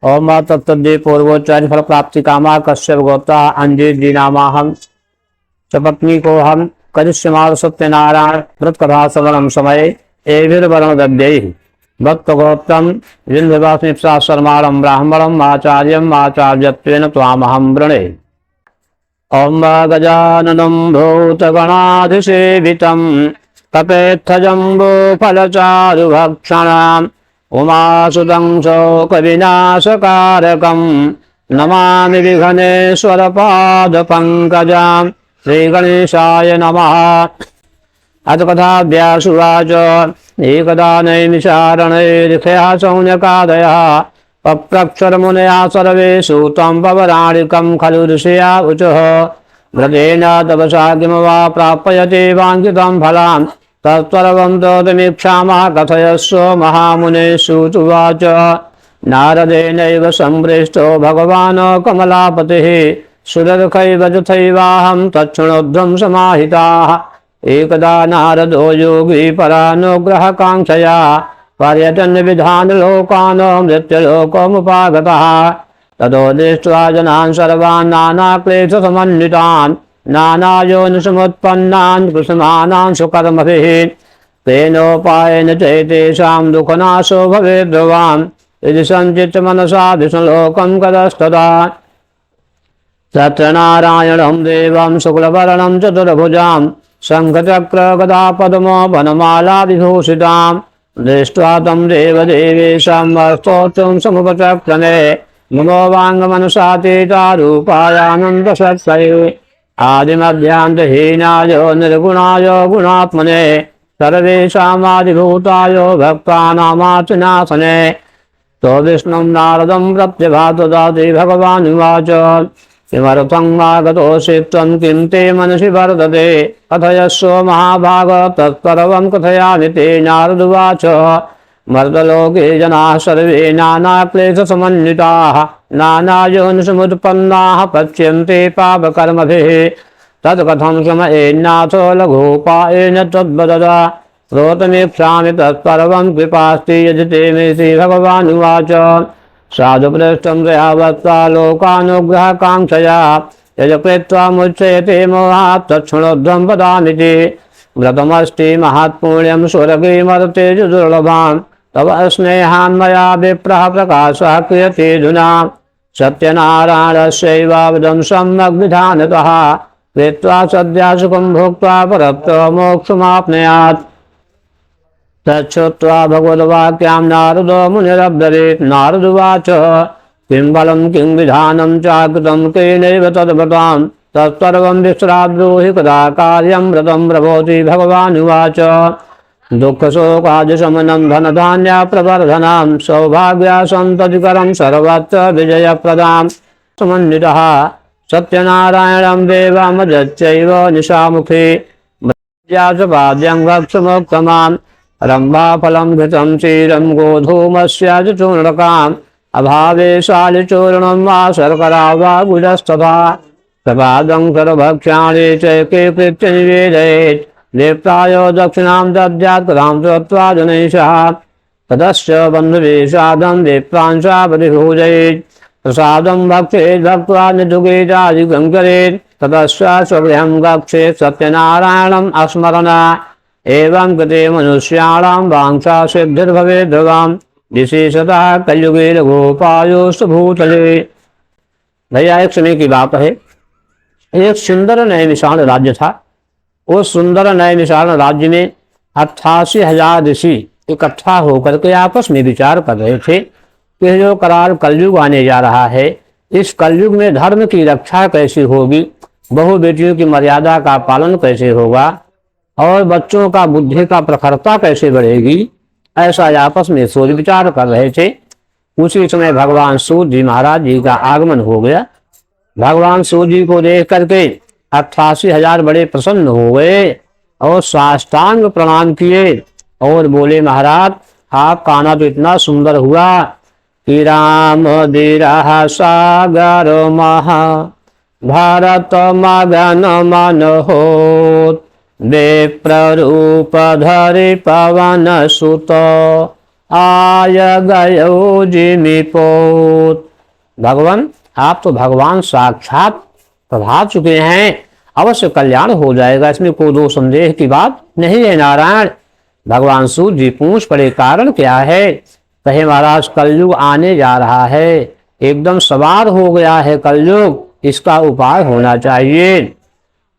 ओम तत्तद्दे पूर्वोच्चार्य फल प्राप्ति कामा कश्यप गोत्रा अंजीर जी नामाहम सपत्नी को हम करिष्यमार सत्यनारायण व्रत कथा सवरम समय एभिर्वरण दद्यै भक्त गोत्रम विंध्यवासिप्सा शर्माणं ब्राह्मणम् आचार्यम् आचार्यत्वेन त्वामहं वृणे। ओम गजाननं भूतगणाधिसेवितं कपेत्थजम्बो फलचारुभक्षणाम् उमासुतं शोकविनाशकारकं नमामि विघ्नेश्वरपादपङ्कजं श्रीगणेशाय नमः। अथ कथाभ्यासुवाच एकदा नैमिषारण्ये शौनकादयः पप्रक्षरमुनया सर्वे सूतं पवराणिकं खलु ऋषया ऊचुः व्रतेन तपसा किं वा प्राप्यते वाञ्छितं फलं तत्सर्वं तोतमीक्षामः कथयस्व महामुने सूतुवाच। नारदेनैव सम्पृष्टो भगवान् कमलापतिः सुदर्शैव तथैवाहं तच्छृणोध्वं समाहिताः। एकदा नारदो योगी परानुग्रहकाङ्क्षया पर्यटन विधान लोकान् मृत्युलोकमुपागतः ततो दृष्ट्वा जनान् सर्वान् नानाक्लेशसमन्वितान् नानायोनिसमुत्पन्नान् कुसुमानां सुकर्मभिः तेनोपायेन चैतेषां दुःखनाशो भवेत् ध्रुवाम् यदि सञ्चित्तमनसा विष्णुलोकं गतस्तदा। सत्यनारायणं देवं शुक्लवर्णं चतुर्भुजां शङ्खचक्रगदा पद्मो वनमाला विभूषिताम् दृष्ट्वा तं देवदेवेशं स्तोत्रं समुपचक्रमे नमो वाङ्मनसातीतारूपायानन्दशक्तये आदिमध्यान्तहीनाय निर्गुणाय गुणात्मने सर्वेषामादिभूताय भक्तानामार्चनासने तो विष्णुं नारदं प्रत्यभातदाति भगवानुवाच। किमर्थं मागतोऽसि त्वं किं ते मनसि वर्तते कथयस्व महाभाग तत्सर्वं कथयामि ते। नारदुवाच। मर्तलोके जनाः सर्वे नानाक्लेशसमन्विताः नानायोनिसमुत्पन्नाः पच्यन्ते पापकर्मभिः तत्कथं शमयेन्नाथो लघूपायेन तद्वदत श्रोतुमीक्षामि तत्सर्वं कृपास्ति यदि ते मे श्रीभगवानुवाच। साधुपृष्ठं दयावत्सा लोकानुग्रहकाङ्क्षया यजकृत्वा मुच्यते मोहात् तच्छृणोध्वं वदामि। व्रतमस्ति महत्पुण्यं स्वर्गे मर्ते दुर्लभं तव स्नेहान् मया विप्रः प्रकाशः क्रियते धुना। सत्यनारायणस्यैवावदं सम्यग् विधानतः कृत्वा सद्या सुखं भोक्त्वा परत्र मोक्षमाप्नुयात्। तच्छ्रुत्वा भगवद्वाक्यां नारदो मुनिरब्रवीत्। नारदुवाच। किं बलं किं विधानं चाकृतं केनैव तद्व्रतं तत्सर्वं विश्राब्रूहि कदा कार्यं व्रतं प्रभोति। भगवानुवाच। दुःखशोकादिशमनं धनधान्यप्रवर्धनं सौभाग्यसन्ततिकरं सर्वत्र विजयप्रदां समन्वितः सत्यनारायणं देवमजच्चैव निशामुखे वाद्यं भक्षमोक्तमाम् रम्भाफलं घृतं क्षीरं गोधूमस्य चूर्णकाम् अभावे शालिचूर्णं वा शर्करा वा गुडस्तथा प्रपादं सर्वभक्ष्याणि चैके कृत्य निवेदयेत्। देवतायो दक्षिणां दद्यात् कथां श्रुत्वा जनैषः ततश्च बन्धुवेषादं विप्रांशापरिभूजयेत्। प्रसादं भक्षेत् भक्त्वा निदुगेजादिकं करेत् ततश्च स्वगृहं गच्छेत् सत्यनारायणम् अस्मरन्। एवं कृते मनुष्याणां वाञ्छा सिद्धिर्भवेत् ध्रुवम् विशेषतः कलियुगे लघुपायोस्तु भूतले। भैया एक समय की बात है, एक सुंदर नैमिषारण्य राज्य था। उस सुंदर नैमिषारण्य राज्य में 88,000 ऋषि इकट्ठा होकर के आपस में विचार कर रहे थे कि जो करार कलयुग आने जा रहा है, इस कलयुग में धर्म की रक्षा कैसे होगी, बहु बेटियों की मर्यादा का पालन कैसे होगा और बच्चों का बुद्धि का प्रखरता कैसे बढ़ेगी, ऐसा आपस में सोच विचार कर रहे थे। उसी समय भगवान सूर्य जी महाराज जी का आगमन हो गया। भगवान सूर्य जी को देख करके 88,000 बड़े प्रसन्न हो गए और साष्टांग प्रणाम किए और बोले, महाराज आपका आना तो इतना सुंदर हुआ कि राम दिराह सागर महा भारत मगन मन होत विप्ररूप धरि पवन सुत आय गयो जिमि पोत। भगवान आप तो भगवान साक्षात प्रभा चुके हैं, अवश्य कल्याण हो जाएगा, इसमें कोई दो संदेह की बात नहीं है नारायण। भगवान सूर्य जी पूछ पड़े कारण क्या है? कहे महाराज कलयुग आने जा रहा है, एकदम सवार हो गया है कलयुग, इसका उपाय होना चाहिए।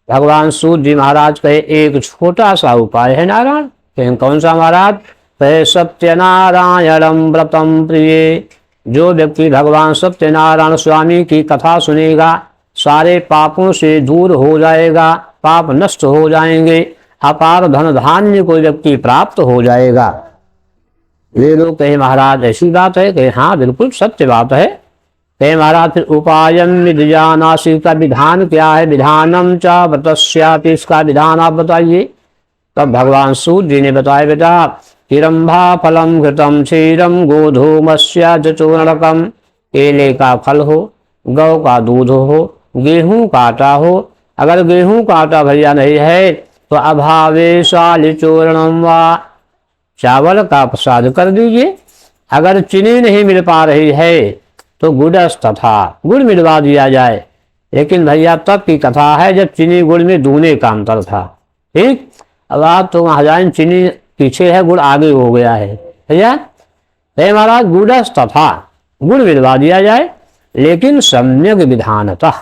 भगवान सूर्य जी महाराज कहे एक छोटा सा उपाय है नारायण। कहें कौन सा महाराज? कहे सत्यनारायणम व्रतम प्रिय। जो व्यक्ति भगवान सत्यनारायण स्वामी की कथा सुनेगा सारे पापों से दूर हो जाएगा, पाप नष्ट हो जाएंगे, अपार धन धान्य कोई व्यक्ति प्राप्त हो जाएगा। वे लोग कहे महाराज ऐसी बात है? कहे हाँ बिल्कुल सत्य बात है। कहे महाराज फिर उपायम विद्यानासी का विधान क्या है? विधानम च व्रतस्यापि, इसका विधान आप बताइए। तब भगवान सूर्य जी ने बताया बेटा तिरंभा फलम घृतम क्षीरम गोधूमस्य चूर्णकम, केले का फल हो, गौ का दूध हो, गेहूं का आटा हो, अगर गेहूं का आटा भैया नहीं है तो अभावे शालिचूर्णम वा, चावल का प्रसाद कर दीजिए। अगर चीनी नहीं मिल पा रही है तो गुड़स तथा गुड़ मिलवा दिया जाए। लेकिन भैया तब की कथा है जब चीनी गुड़ में दूने का अंतर था। ठीक, अब आप तो वहां जाए चीनी पीछे है, गुड़ आगे हो गया है भैया। हे महाराज गुड़स तथा गुड़ मिलवा दिया जाए, लेकिन सम्यक विधानतः,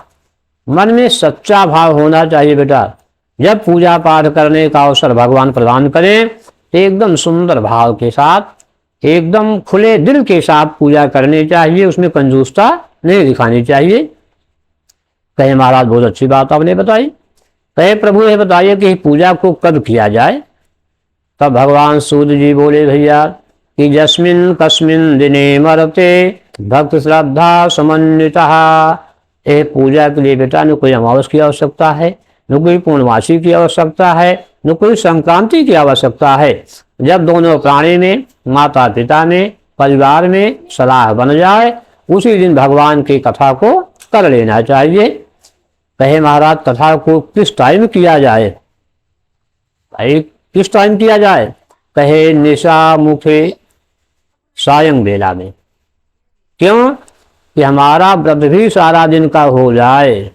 मन में सच्चा भाव होना चाहिए बेटा। जब पूजा पाठ करने का अवसर भगवान प्रदान करें तो एकदम सुंदर भाव के साथ, एकदम खुले दिल के साथ पूजा करनी चाहिए, उसमें कंजूसता नहीं दिखानी चाहिए। कहे महाराज बहुत अच्छी बात आपने बताई। कहे प्रभु ये बताइए कि पूजा को कब किया जाए? तब भगवान सूर्य जी बोले भैया कि जस्मिन कस्मिन दिने मरते भक्त श्रद्धा समन्वितः। ये पूजा के लिए बेटा न कोई अमावस की आवश्यकता है, न कोई पूर्णमासी की आवश्यकता है, न कोई संक्रांति की आवश्यकता है। जब दोनों प्राणी में, माता पिता में, परिवार में सलाह बन जाए उसी दिन भगवान की कथा को कर लेना चाहिए। कहे महाराज कथा को किस टाइम किया जाए? भाई किस टाइम किया जाए? कहे निशा मुखे सायं बेला में। क्यों? कि हमारा व्रत भी सारा दिन का हो जाए।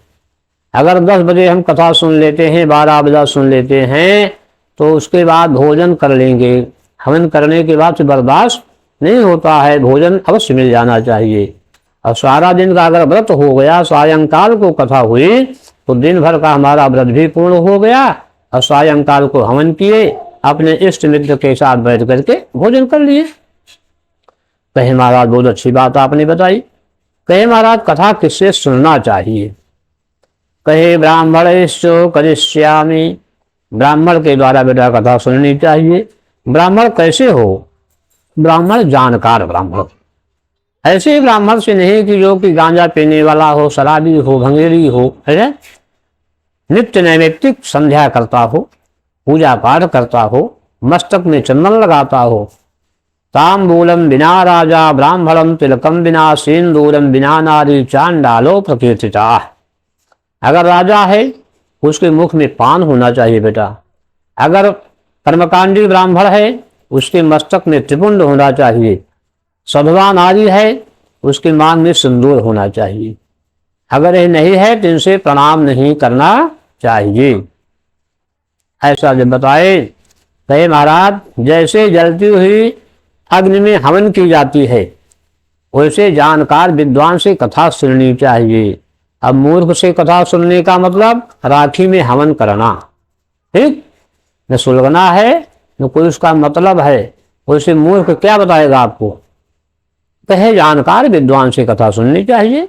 अगर 10 बजे हम कथा सुन लेते हैं, 12 बजे सुन लेते हैं तो उसके बाद भोजन कर लेंगे। हवन करने के बाद बर्दाश्त नहीं होता है, भोजन अवश्य मिल जाना चाहिए। और सारा दिन का अगर व्रत हो गया, सायंकाल को कथा हुई तो दिन भर का हमारा व्रत भी पूर्ण हो गया। और सायंकाल को हवन किए, अपने इष्ट मित्र के साथ बैठ करके भोजन कर लिए। कहे महाराज बहुत अच्छी बात आपने बताई। कहे महाराज कथा किससे सुनना चाहिए? कहे ब्राह्मणेश्चो करिष्यामि, ब्राह्मण के द्वारा बेटा कथा सुननी चाहिए। ब्राह्मण कैसे हो? ब्राह्मण जानकार ब्राह्मण, ऐसे ब्राह्मण से नहीं कि जो कि गांजा पीने वाला हो, शराबी हो, भंगेरी हो, है नित्य नैमित्तिक संध्या करता हो, पूजा पाठ करता हो, मस्तक में चंदन लगाता हो। तांबूलम बिना राजा ब्राह्मणम तिलकम बिना सिंदूरम बिना नारी चांडालो प्रकीर्तिता। अगर राजा है उसके मुख में पान होना चाहिए बेटा। अगर कर्मकांडी ब्राह्मण है उसके मस्तक में त्रिपुंड होना चाहिए। सधवा नारी है उसके मांग में सिंदूर होना चाहिए। अगर ये नहीं है तो इनसे प्रणाम नहीं करना चाहिए। ऐसा जब बताए कहे महाराज जैसे जलती हुई अग्नि में हवन की जाती है वैसे जानकार विद्वान से कथा सुननी चाहिए। अब मूर्ख से कथा सुनने का मतलब राखी में हवन करना, ठीक न सुलगना है न कोई उसका मतलब है। वैसे मूर्ख क्या बताएगा आपको? कहे जानकार विद्वान से कथा सुननी चाहिए।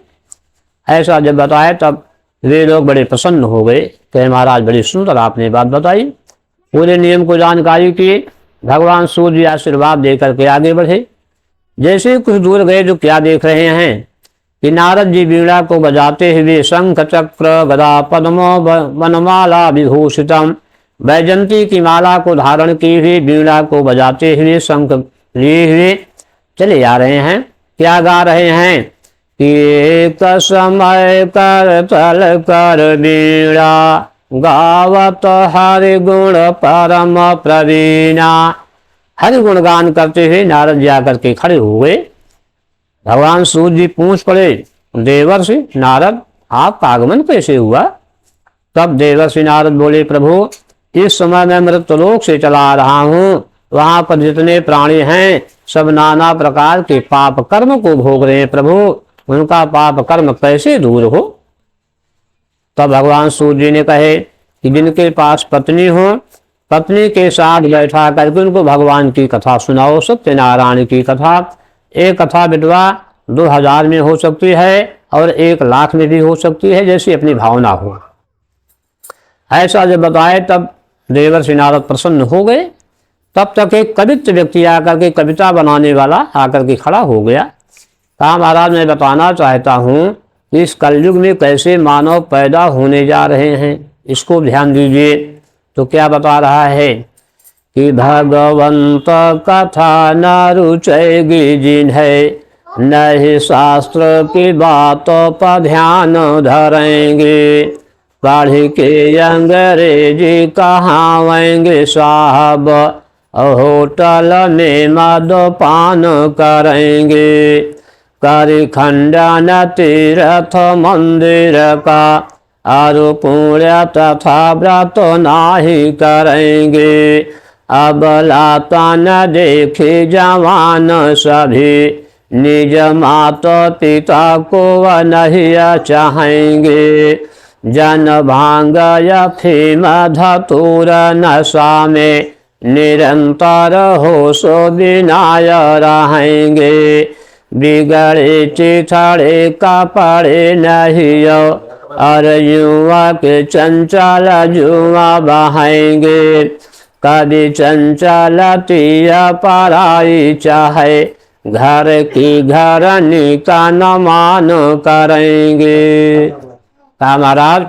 ऐसा जब बताए तब वे लोग बड़े प्रसन्न हो गए। कहे महाराज बड़ी सुंदर आपने बात बताई। पूरे नियम को जानकारी किए। भगवान सूर्य आशीर्वाद देकर के आगे बढ़े। जैसे कुछ दूर गए जो क्या देख रहे हैं कि नारद जी वीणा को बजाते हुए शंख चक्र गदा पद्म वनमाला विभूषितम, वैजंती की माला को धारण की हुई वीणा को बजाते हुए शंख लिए हुए चले आ रहे हैं। क्या गा रहे हैं कि एक समय कर तल कर वीणा गावत हरि गुण परम प्रवीणा, हरि गुणगान करते हुए नारद जी आकर के खड़े हो गए। भगवान सूर्य जी पूछ पड़े, देवर्षि नारद आपका आगमन कैसे हुआ? तब देवर्षि नारद बोले, प्रभु इस समय मैं मृत्युलोक से चला आ रहा हूँ, वहां पर जितने प्राणी हैं सब नाना प्रकार के पाप कर्म को भोग रहे हैं, प्रभु उनका पाप कर्म कैसे दूर हो? तब भगवान सूर्य जी ने कहे कि जिनके पास पत्नी हो, पत्नी के साथ बैठा करके उनको भगवान की कथा सुनाओ, सत्यनारायण की कथा। एक कथा बिटवा 2000 में हो सकती है और 1,00,000 में भी हो सकती है, जैसी अपनी भावना हो। ऐसा जब बताए तब देवर्षि नारद प्रसन्न हो गए। तब तक एक कवित्र व्यक्ति आकर के, कविता बनाने वाला आकर के खड़ा हो गया। कहा, महाराज मैं बताना चाहता हूँ कि इस कलयुग में कैसे मानव पैदा होने जा रहे हैं, इसको ध्यान दीजिए। तो क्या बता रहा है कि भगवंत कथा न रुचेगी जिन्हें, नहीं शास्त्र की बातों पर ध्यान धरेंगे, पढ़ के अंग्रेजी कहावेंगे साहब, होटल में मदपान करेंगे, कर खंडन तीर्थ मंदिर का, और पुण्य तथा व्रत नाही करेंगे, अब लाता न देखे जवान सभी, निज माता पिता को नहीं चाहेंगे, जन भांग अफीम धतूर नशा में, निरंतर होशो बिनाय रहेंगे, बिगड़े चिथड़े कपड़े नहीं, और युवा के चंचल जुआ बहाएंगे, कभी चंचलतिया पराई चाहे, घर की घरनी का न मान करेंगे। कहा, महाराज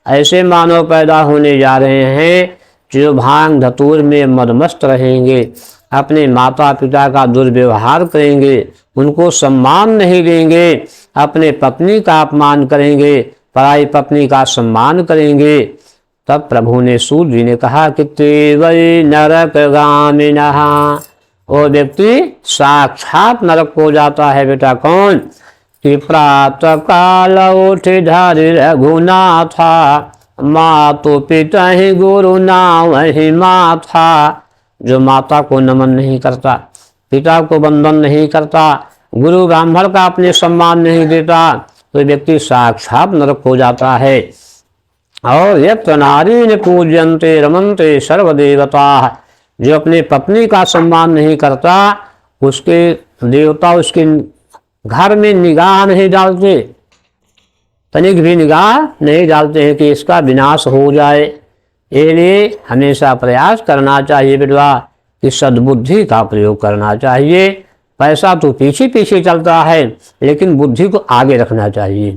ऐसे मानव पैदा होने जा रहे हैं जो भांग धतूर में मदमस्त रहेंगे, अपने माता पिता का दुर्व्यवहार करेंगे, उनको सम्मान नहीं देंगे, अपने पत्नी का अपमान करेंगे, पराई पत्नी का सम्मान करेंगे। तब प्रभु ने सूर्य जी ने कहा कि ते वै नरक गामिनः, वो व्यक्ति साक्षात नरक को जाता है। बेटा कौन? कि प्रातः काल उठ धरि रघुनाथा, मातु पिता ही गुरु ना वही माथा। जो माता को नमन नहीं करता, पिता को वंदन नहीं करता, गुरु ब्राह्मण का अपने सम्मान नहीं देता, तो व्यक्ति साक्षात नरक हो जाता है। और यत् नारी ने पूज्यन्ते रमन्ते सर्वदेवता, जो अपने पत्नी का सम्मान नहीं करता, उसके देवता उसके घर में निगाह नहीं डालते, तनिक भी निगाह नहीं डालते हैं कि इसका विनाश हो जाए। इसलिए हमेशा प्रयास करना चाहिए बेटवा कि सद्बुद्धि का प्रयोग करना चाहिए। पैसा तो पीछे पीछे चलता है, लेकिन बुद्धि को आगे रखना चाहिए।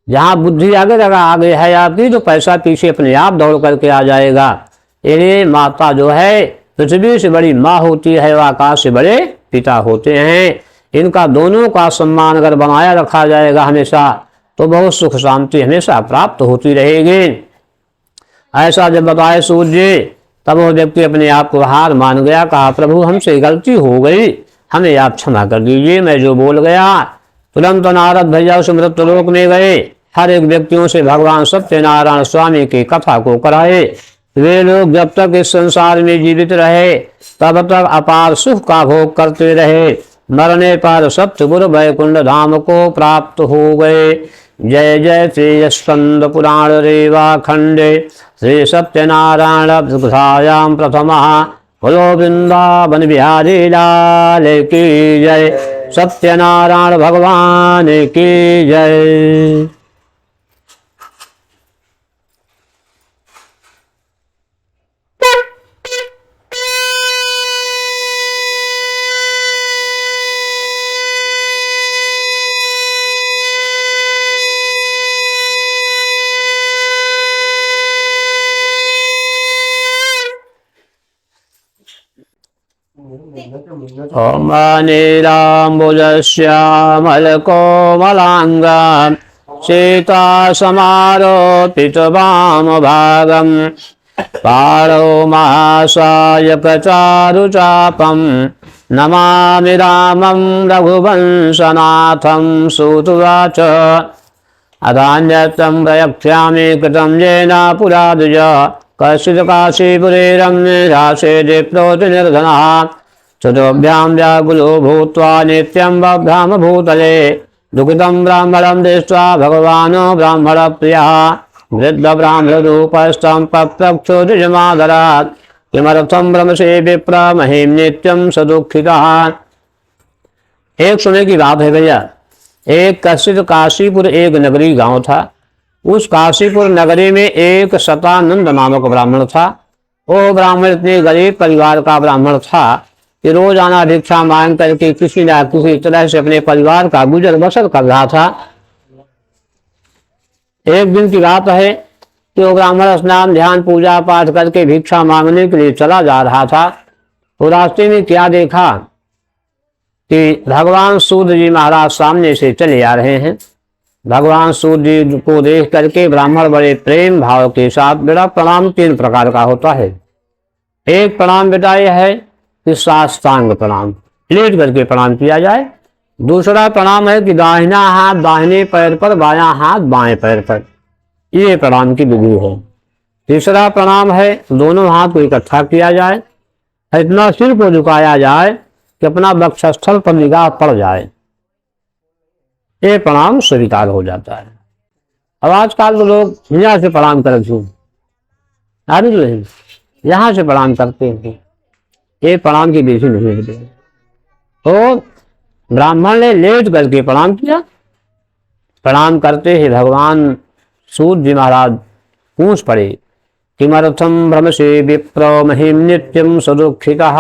जहाँ बुद्धि आगे है आपकी, तो पैसा पीछे अपने आप दौड़ करके आ जाएगा। इसलिए माता जो है पृथ्वी से बड़ी माँ होती है, वह आकाश से बड़े पिता होते हैं। इनका दोनों का सम्मान अगर बनाया रखा जाएगा हमेशा, तो बहुत सुख शांति हमेशा प्राप्त होती रहेगी। ऐसा जब बताए सूर्य, तब वो व्यक्ति अपने आप को हार मान गया। कहा, प्रभु हमसे गलती हो गई, हमें आप क्षमा कर दीजिए, मैं जो बोल गया। तुरंत नारद भैया उस मृत्युलोक में गए, हर एक व्यक्तियों से भगवान सत्यनारायण स्वामी की कथा को कराए। वे लोग जब तक इस संसार में जीवित रहे तब तक अपार सुख का भोग करते रहे, मरने पर सत्य गुरु वैकुंठ धाम को प्राप्त हो गए। जय जय श्री स्कंद पुराण रेवा खंडे श्री सत्यनारायण कथायां प्रथमा बोलो वृंदावन बिहारी लाल की जय, सत्यनारायण भगवान की जय। ओम नीलाम्बुजश्यामलकोमलाङ्गं सीता समारोपित वामभागं पाणौ महासायक चारुचापं नमामि रामं रघुवंशनाथं। सूतुवाच अधान्यतं प्रयक्ष्यामि कृतं येन पुरा द्विज कश्चित् काशीपुरे रम्ये रासे दीप्तोऽति निर्धनः चतुर्भ्यां व्याकुलो भूत्वा नित्यं बभ्राम भूतले दुःखितं ब्राह्मणं दृष्ट्वा भगवान् ब्राह्मणप्रियः वृद्ध ब्राह्मणरूपस्थं पप्रक्षो द्विजमादरात् किमर्थं भ्रमसे विप्र महीं नित्यं सदुःखितः। एक समय की बात है भैया, एक कश्चित काशीपुर एक नगरी गांव था। उस काशीपुर नगरी में एक शतानंद नामक ब्राह्मण था। वो ब्राह्मण इतने गरीब परिवार का ब्राह्मण था कि रोजाना भिक्षा मांग करके किसी न किसी तरह से अपने परिवार का गुजर बसर कर रहा था। एक दिन की बात है कि वो ब्राह्मण स्नान ध्यान पूजा पाठ करके भिक्षा मांगने के लिए चला जा रहा था। तो रास्ते में क्या देखा कि भगवान सूर्य जी महाराज सामने से चले आ रहे हैं। भगवान सूर्य जी को देख करके ब्राह्मण बड़े प्रेम भाव के साथ, बेटा प्रणाम 3 प्रकार का होता है। एक प्रणाम बेटा यह है कि साष्टांग प्रणाम, लेट करके प्रणाम किया जाए। दूसरा प्रणाम है कि दाहिना हाथ दाहिने पैर पर, बायां हाथ बाएं पैर पर, ये प्रणाम की विधि है। तीसरा प्रणाम है दोनों हाथ को इकट्ठा किया जाए, इतना सिर को झुकाया जाए कि अपना वक्षस्थल पर निगाह पड़ जाए, ये प्रणाम स्वीकार हो जाता है। अब आजकल तो लोग यहाँ से प्रणाम करते हैं, यहाँ से प्रणाम करते हैं, ये प्रणाम की विधि नहीं है। तो ब्राह्मण ने लेट करके प्रणाम किया। प्रणाम करते ही भगवान सूर्य जी महाराज पूछ पड़े, किमर्थं भ्रमसे विप्र महीं नित्यं सदुःखितः।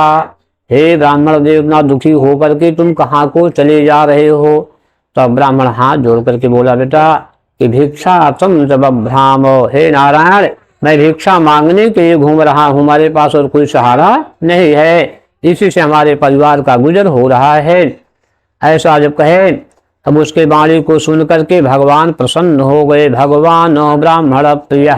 हे ब्राह्मण देवना, दुखी होकर के तुम कहाँ को चले जा रहे हो? तब ब्राह्मण हाथ जोड़ करके बोला, बेटा कि भिक्षा तुम जब भ्राम, हे नारायण मैं भिक्षा मांगने के लिए घूम रहा हूँ, हमारे पास और कोई सहारा नहीं है, इसी से हमारे परिवार का गुजर हो रहा है। ऐसा जब कहे तब उसके वाणी को सुन करके भगवान प्रसन्न हो गए। भगवान ब्राह्मण प्रिय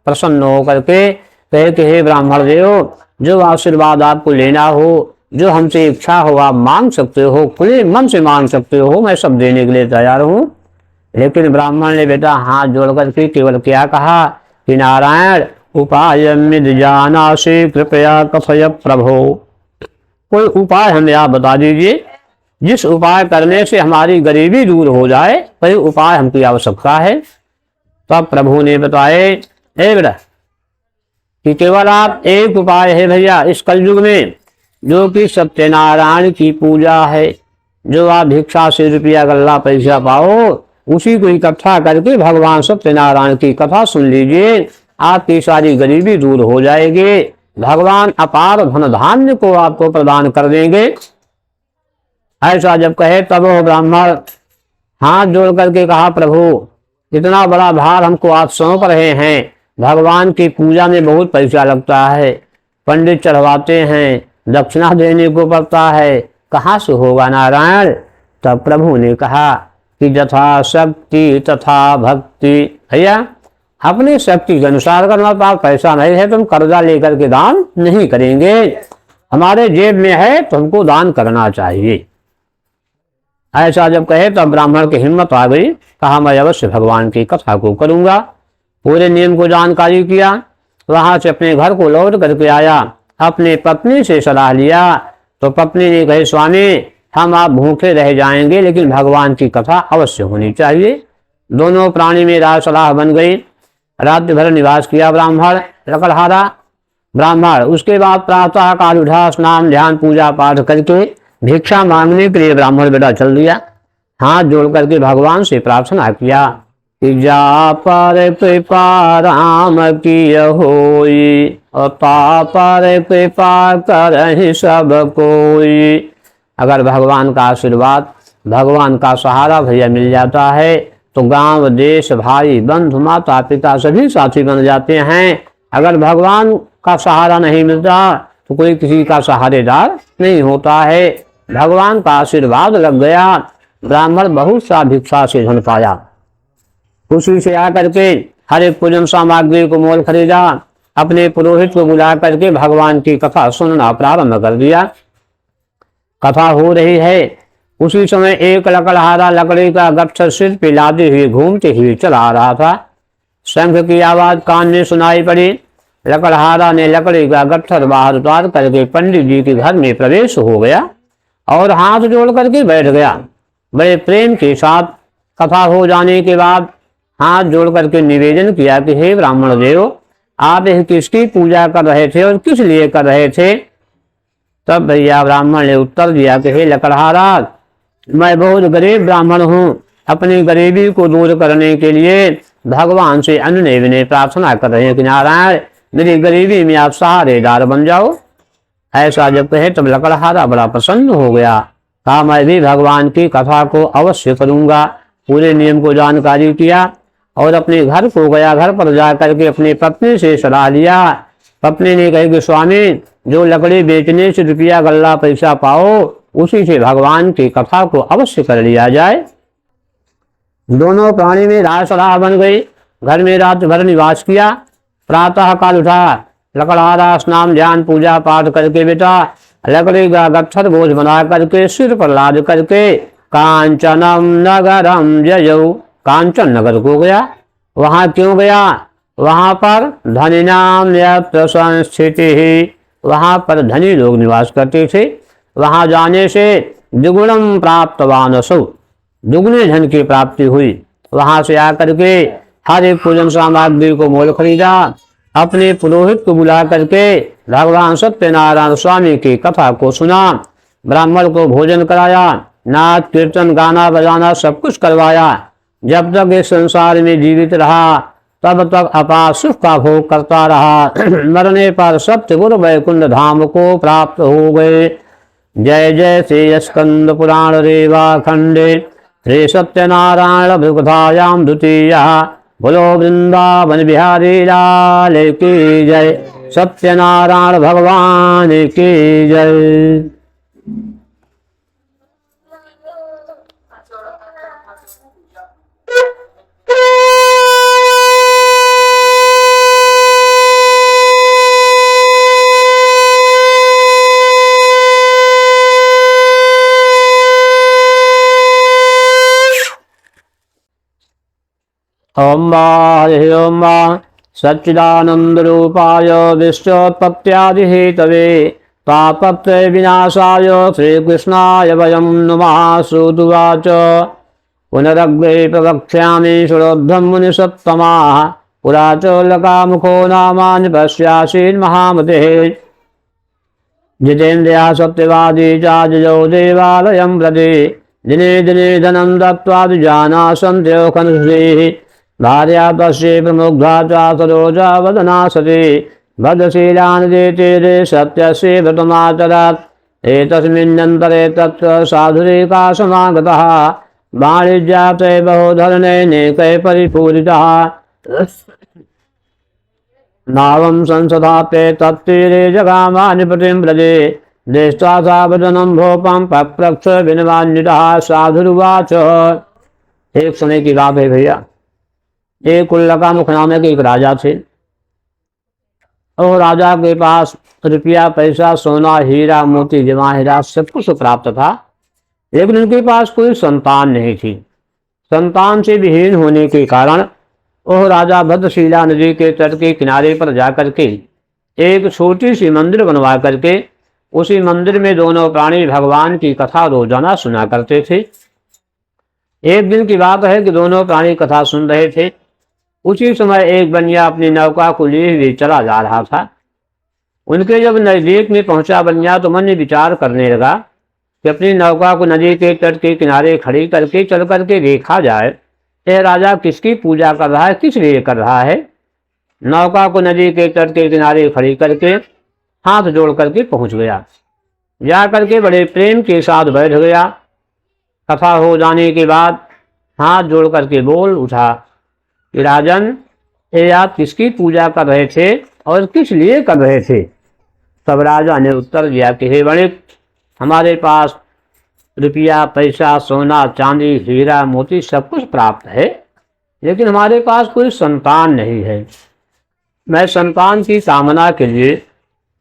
प्रसन्न होकर के कहे कि हे ब्राह्मण देव, जो आशीर्वाद आपको लेना हो, जो हमसे इच्छा हो आप मांग सकते हो, खुले मन से मांग सकते हो, मैं सब देने के लिए तैयार हूँ। लेकिन ब्राह्मण ने बेटा हाथ जोड़ करके केवल क्या कहा कि नारायण उपाय मिद जानासि कृपया कथय प्रभो, कोई उपाय हमें आप बता दीजिए, जिस उपाय करने से हमारी गरीबी दूर हो जाए, वही उपाय हमकी आवश्यकता है। तब प्रभु ने बताए, ए बेटा कि केवल आप एक उपाय है भैया इस कलयुग में, जो कि सत्यनारायण की पूजा है। जो आप भिक्षा से रुपया गल्ला पैसा पाओ, उसी को इकट्ठा करके भगवान सत्यनारायण की कथा सुन लीजिए, आपकी सारी गरीबी दूर हो जाएगी, भगवान अपार धन धान्य को आपको प्रदान कर देंगे। ऐसा जब कहे तब वो ब्राह्मण हाथ जोड़ करके कहा, प्रभु इतना बड़ा भार हमको आप सौंप रहे हैं, भगवान की पूजा में बहुत पैसा लगता है, पंडित चढ़वाते हैं, दक्षिणा देने को पड़ता है, कहाँ से होगा नारायण। तब प्रभु ने कहा कि यथा शक्ति तथा भक्ति, भैया अपनी शक्ति के अनुसार करना, पास पैसा नहीं है तो हम कर्जा लेकर के दान नहीं करेंगे, हमारे जेब में है तो हमको दान करना चाहिए। ऐसा जब कहे तब ब्राह्मण की हिम्मत आ गई, कहा मैं अवश्य भगवान की कथा को करूंगा। पूरे नियम को जानकारी किया, वहां से अपने घर को लौट करके आया, अपने पत्नी से सलाह लिया तो पत्नी ने कहे, स्वामी हम आप भूखे रह जाएंगे लेकिन भगवान की कथा अवश्य होनी चाहिए। दोनों प्राणी में राय सलाह बन गई। रात्रि भर निवास किया ब्राह्मण लकड़हारा ब्राह्मण। उसके बाद प्रातः काल उठा, स्नान ध्यान पूजा पाठ करके भिक्षा मांगने के लिए ब्राह्मण बेटा चल दिया। हाथ जोड़ करके भगवान से प्रार्थना किया कि जा पर कृपा राम की होई, और ता पर कृपा करहि सब कोई। अगर भगवान का आशीर्वाद, भगवान का सहारा भैया मिल जाता है तो गांव देश भाई बंधु माता पिता सभी साथी बन जाते हैं। अगर भगवान का सहारा नहीं मिलता तो कोई किसी का सहारेदार नहीं होता है। भगवान का आशीर्वाद लग गया, ब्राह्मण बहुत सा भिक्षा से धन पाया। खुशी से आकर के हर एक पूजन सामग्री को मोल खरीदा, अपने पुरोहित को बुला करके भगवान की कथा सुनना प्रारंभ कर दिया। कथा हो रही है, उसी समय एक लकड़हारा लकड़ी का गट्ठर सिर पे लादे हुए घूमते हुए चला आ रहा था। शंख की आवाज कान में सुनाई पड़ी। लकड़हारा ने लकड़ी का गट्ठर बाहर उतार करके पंडित जी के घर में प्रवेश हो गया और हाथ जोड़ करके बैठ गया। बड़े प्रेम के साथ कथा हो जाने के बाद हाथ जोड़ करके निवेदन किया कि हे ब्राह्मण देव, आप किसकी पूजा कर रहे थे और किस लिए कर रहे थे? तब भैया ब्राह्मण ने उत्तर दिया कि हे लकड़हारा, मैं बहुत गरीब ब्राह्मण हूँ, अपनी गरीबी को दूर करने के लिए भगवान से अनन्य विनय प्रार्थना कर रहे हैं कि नारायण, मेरी गरीबी में आप सहारेदार बन जाओ। ऐसा जब कहे तब लकड़हारा बड़ा प्रसन्न हो गया। कहा मैं भी भगवान की कथा को अवश्य करूंगा। पूरे नियम को जानकारी किया और अपने घर को गया। घर पर जाकर के अपनी पत्नी से सलाह लिया। पत्नी ने कही कि स्वामी, जो लकड़ी बेचने से रुपया गल्ला पैसा पाओ, उसी से भगवान की कथा को अवश्य कर लिया जाए। दोनों प्राणी में राय सलाह बन गई। घर में रात भर निवास किया। प्रातः काल उठा, लकड़हारा स्नान ध्यान पूजा पाठ करके बेटा लकड़ी का गट्ठर बोझ बना करके सिर पर लाद करके कांचनम नगरम जयऊ, कांचन नगर को गया। वहां क्यों गया? वहां पर धनिनाम यत्र संस्थिति ही, वहां पर धनी लोग निवास करते थे। वहां जाने से द्विगुणम प्राप्तवान असौ, दुगने धन की प्राप्ति हुई। वहां से आकर के हर एक पूजन सामग्री को मोल खरीदा। अपने पुरोहित को बुला करके भगवान सत्यनारायण स्वामी की कथा को सुना। ब्राह्मण को भोजन कराया, नाच कीर्तन गाना बजाना सब कुछ करवाया। जब तक इस संसार में जीवित रहा तब तक अपार सुख का भोग करता रहा। मरने पर सप्तगुरु वैकुंठ धाम को प्राप्त हो गए। जय जय श्री स्कंद पुराण रेवा खंडे श्री सत्यनारायण भृगुधायाम द्वितीया। बोलो वृंदावन बिहारी लाल की जय। सत्यनारायण भगवान की जय। ओम हरि ओम सच्चिदानंद रूपाय विश्वोत्पत्त्यादि हेतवे पापत्रय विनाशाय श्रीकृष्णाय वयं नमः। श्रुतुवाच पुनरग्रे प्रवक्ष्यामि श्रोद्धं मुनिसत्तमाः पुरा च लकामुखो नामानि पश्यासीन् महामतेः। जितेन्द्रियः सत्यवादी च जजो देवालयं प्रति दिने दिने धनं दत्त्वा द्विजानासन्त्यो खनुषेः। भार्या तस्यै प्रमुग्धा च सरोजा वदना सती भद्रशीलान् देते सत्यस्य व्रतमाचरत्। एतस्मिन्नन्तरे तत्र साधुरेका समागतः वाणिज्याते बहुधनैनेकैः परिपूरितः। नावं संसदाते तत्तीरे जगामानिपतिं व्रजे दृष्ट्वा सा वदनं भोपं पप्रच्छ विनवान्वितः। साधुरुवाच। एक समय की बात है भैया, एक लकामुख नाम के एक राजा थे और राजा के पास रुपया पैसा सोना हीरा मोती जवाहरात सब कुछ प्राप्त था, लेकिन उनके पास कोई संतान नहीं थी। संतान से विहीन होने के कारण वह राजा भद्रशिला नदी के तट के किनारे पर जाकर के एक छोटी सी मंदिर बनवा करके उसी मंदिर में दोनों प्राणी भगवान की कथा रोजाना सुना करते थे। एक दिन की बात है कि दोनों प्राणी कथा सुन रहे थे। उसी समय एक बनिया अपनी नौका को लिए हुए चला जा रहा था। उनके जब नजदीक में पहुंचा बनिया तो मन में विचार करने लगा कि अपनी नौका को नदी के तट के किनारे खड़ी करके चल करके देखा जाए यह राजा किसकी पूजा कर रहा है, किस लिए कर रहा है। नौका को नदी के तट के किनारे खड़ी करके हाथ जोड़ करके पहुंच गया। जा करके बड़े प्रेम के साथ बैठ गया। कथा हो जाने के बाद हाथ जोड़ करके बोल उठा कि राजन, ये आप किसकी पूजा कर रहे थे और किस लिए कर रहे थे। तब राजा ने उत्तर दिया कि हे वणिक, हमारे पास रुपया पैसा सोना चांदी हीरा मोती सब कुछ प्राप्त है, लेकिन हमारे पास कोई संतान नहीं है। मैं संतान की कामना के लिए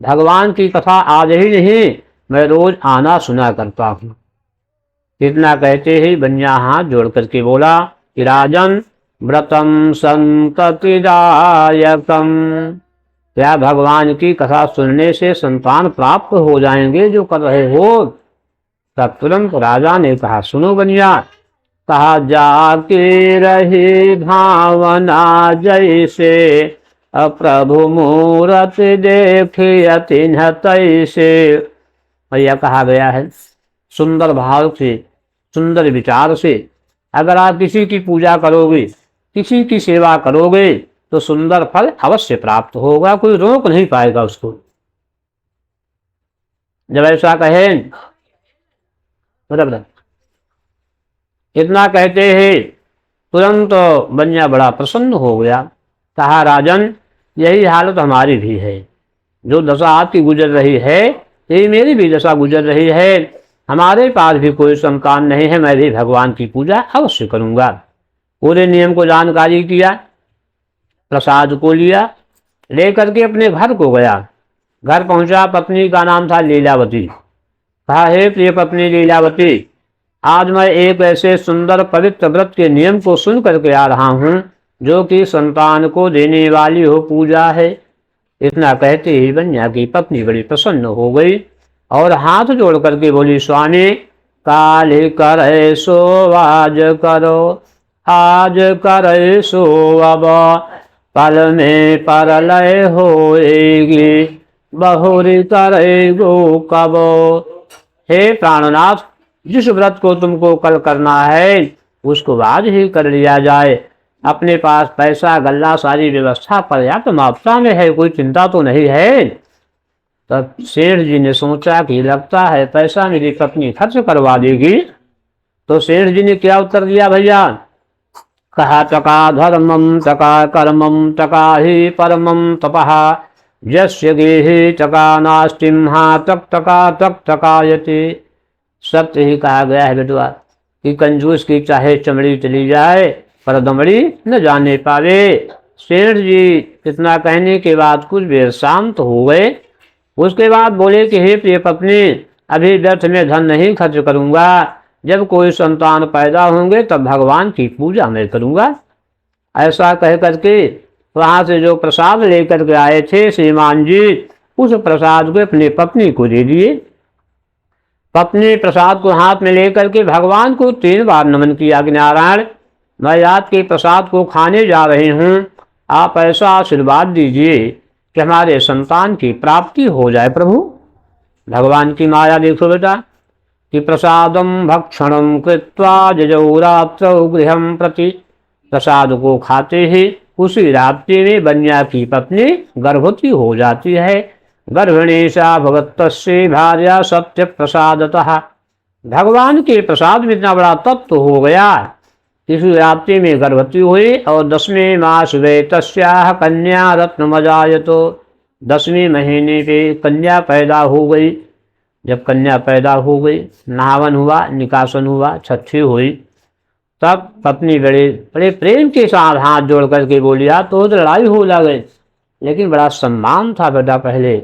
भगवान की कथा आज ही नहीं, मैं रोज आना सुना करता हूँ। इतना कहते ही बनिया हाथ जोड़ करके बोला कि राजन व्रतम संततिदायकम, क्या भगवान की कथा सुनने से संतान प्राप्त हो जाएंगे जो कर रहे हो? तब तुरंत राजा ने कहा सुनो बनिया, कहा जाके रही भावना जैसे प्रभु मूरत देखिय तिन्ह तैसे। यह कहा गया है सुंदर भाव से, सुंदर विचार से अगर आप किसी की पूजा करोगे, किसी की सेवा करोगे तो सुंदर फल अवश्य प्राप्त होगा, कोई रोक नहीं पाएगा उसको। जब ऐसा कहे मतलब इतना कहते ही तुरंत बनिया बड़ा प्रसन्न हो गया। कहा राजन यही हालत हमारी भी है, जो दशा आपकी गुजर रही है यही मेरी भी दशा गुजर रही है। हमारे पास भी कोई संतान नहीं है, मैं भी भगवान की पूजा अवश्य करूंगा। पूरे नियम को जानकारी किया, प्रसाद को लिया, लेकर के अपने घर को गया। घर पहुंचा, पत्नी का नाम था लीलावती। कहा हे प्रिय पत्नी लीलावती, आज मैं एक ऐसे सुंदर पवित्र व्रत के नियम को सुन करके आ रहा हूँ जो कि संतान को देने वाली हो पूजा है। इतना कहते ही बनिया की पत्नी बड़ी प्रसन्न हो गई और हाथ जोड़ करके बोली स्वामी काल करे सो आज करो, आज करे सो अब पल में परलय होएगी, बहुरी करे गो कब। हे प्राणनाथ, जिस व्रत को तुमको कल करना है उसको आज ही कर लिया जाए। अपने पास पैसा गल्ला सारी व्यवस्था पर्याप्त मात्रा में है, कोई चिंता तो नहीं है। तब सेठ जी ने सोचा कि लगता है पैसा मेरी पत्नी खर्च करवा देगी। तो सेठ जी ने क्या उत्तर दिया भैया? कहा तका धर्मम तका कर्मम तका ही परमम तपः, यस्य गेहि तका नास्तिम्हा तक तका तक तकायते। सत्य ही कहा गया है बेटुआ कि कंजूस की चाहे चमड़ी चली जाए पर दमड़ी न जाने पावे। सेठ जी इतना कहने के बाद कुछ देर शांत हो गए। उसके बाद बोले कि हे प्रिय पत्नी, अभी व्यर्थ में धन नहीं खर्च करूंगा, जब कोई संतान पैदा होंगे तब भगवान की पूजा मैं करूंगा। ऐसा कह करके वहां से जो प्रसाद लेकर के आए थे श्रीमान जी, उस प्रसाद को अपनी पत्नी को दे दिए। पत्नी प्रसाद को हाथ में लेकर के भगवान को 3 बार नमन किया कि नारायण, मैं आपके प्रसाद को खाने जा रही हूँ, आप ऐसा आशीर्वाद दीजिए कि हमारे संतान की प्राप्ति हो जाए। प्रभु भगवान की माया देखो बेटा कि प्रसादम भक्षणम कृत्वा जजौ रात्रौ गृहम प्रति। प्रसाद को खाते ही उसी रात्रि में बनिया की पत्नी गर्भवती हो जाती है। गर्भिणी सा भगवत्तस्य भार्या सत्य प्रसादतः। भगवान के प्रसाद में इतना बड़ा तत्व हो गया, इस रात्रि में गर्भवती हुई और 10वें मास वे तस्याः कन्या रत्नमजायतो। 10वें महीने पे कन्या पैदा हो गई। जब कन्या पैदा हो गई, नहावन हुआ, निकासन हुआ, छठी हुई, तब पत्नी बड़े बड़े प्रेम के साथ हाथ जोड़ करके बोली तो लड़ाई हो लगे, लेकिन बड़ा सम्मान था बेटा। पहले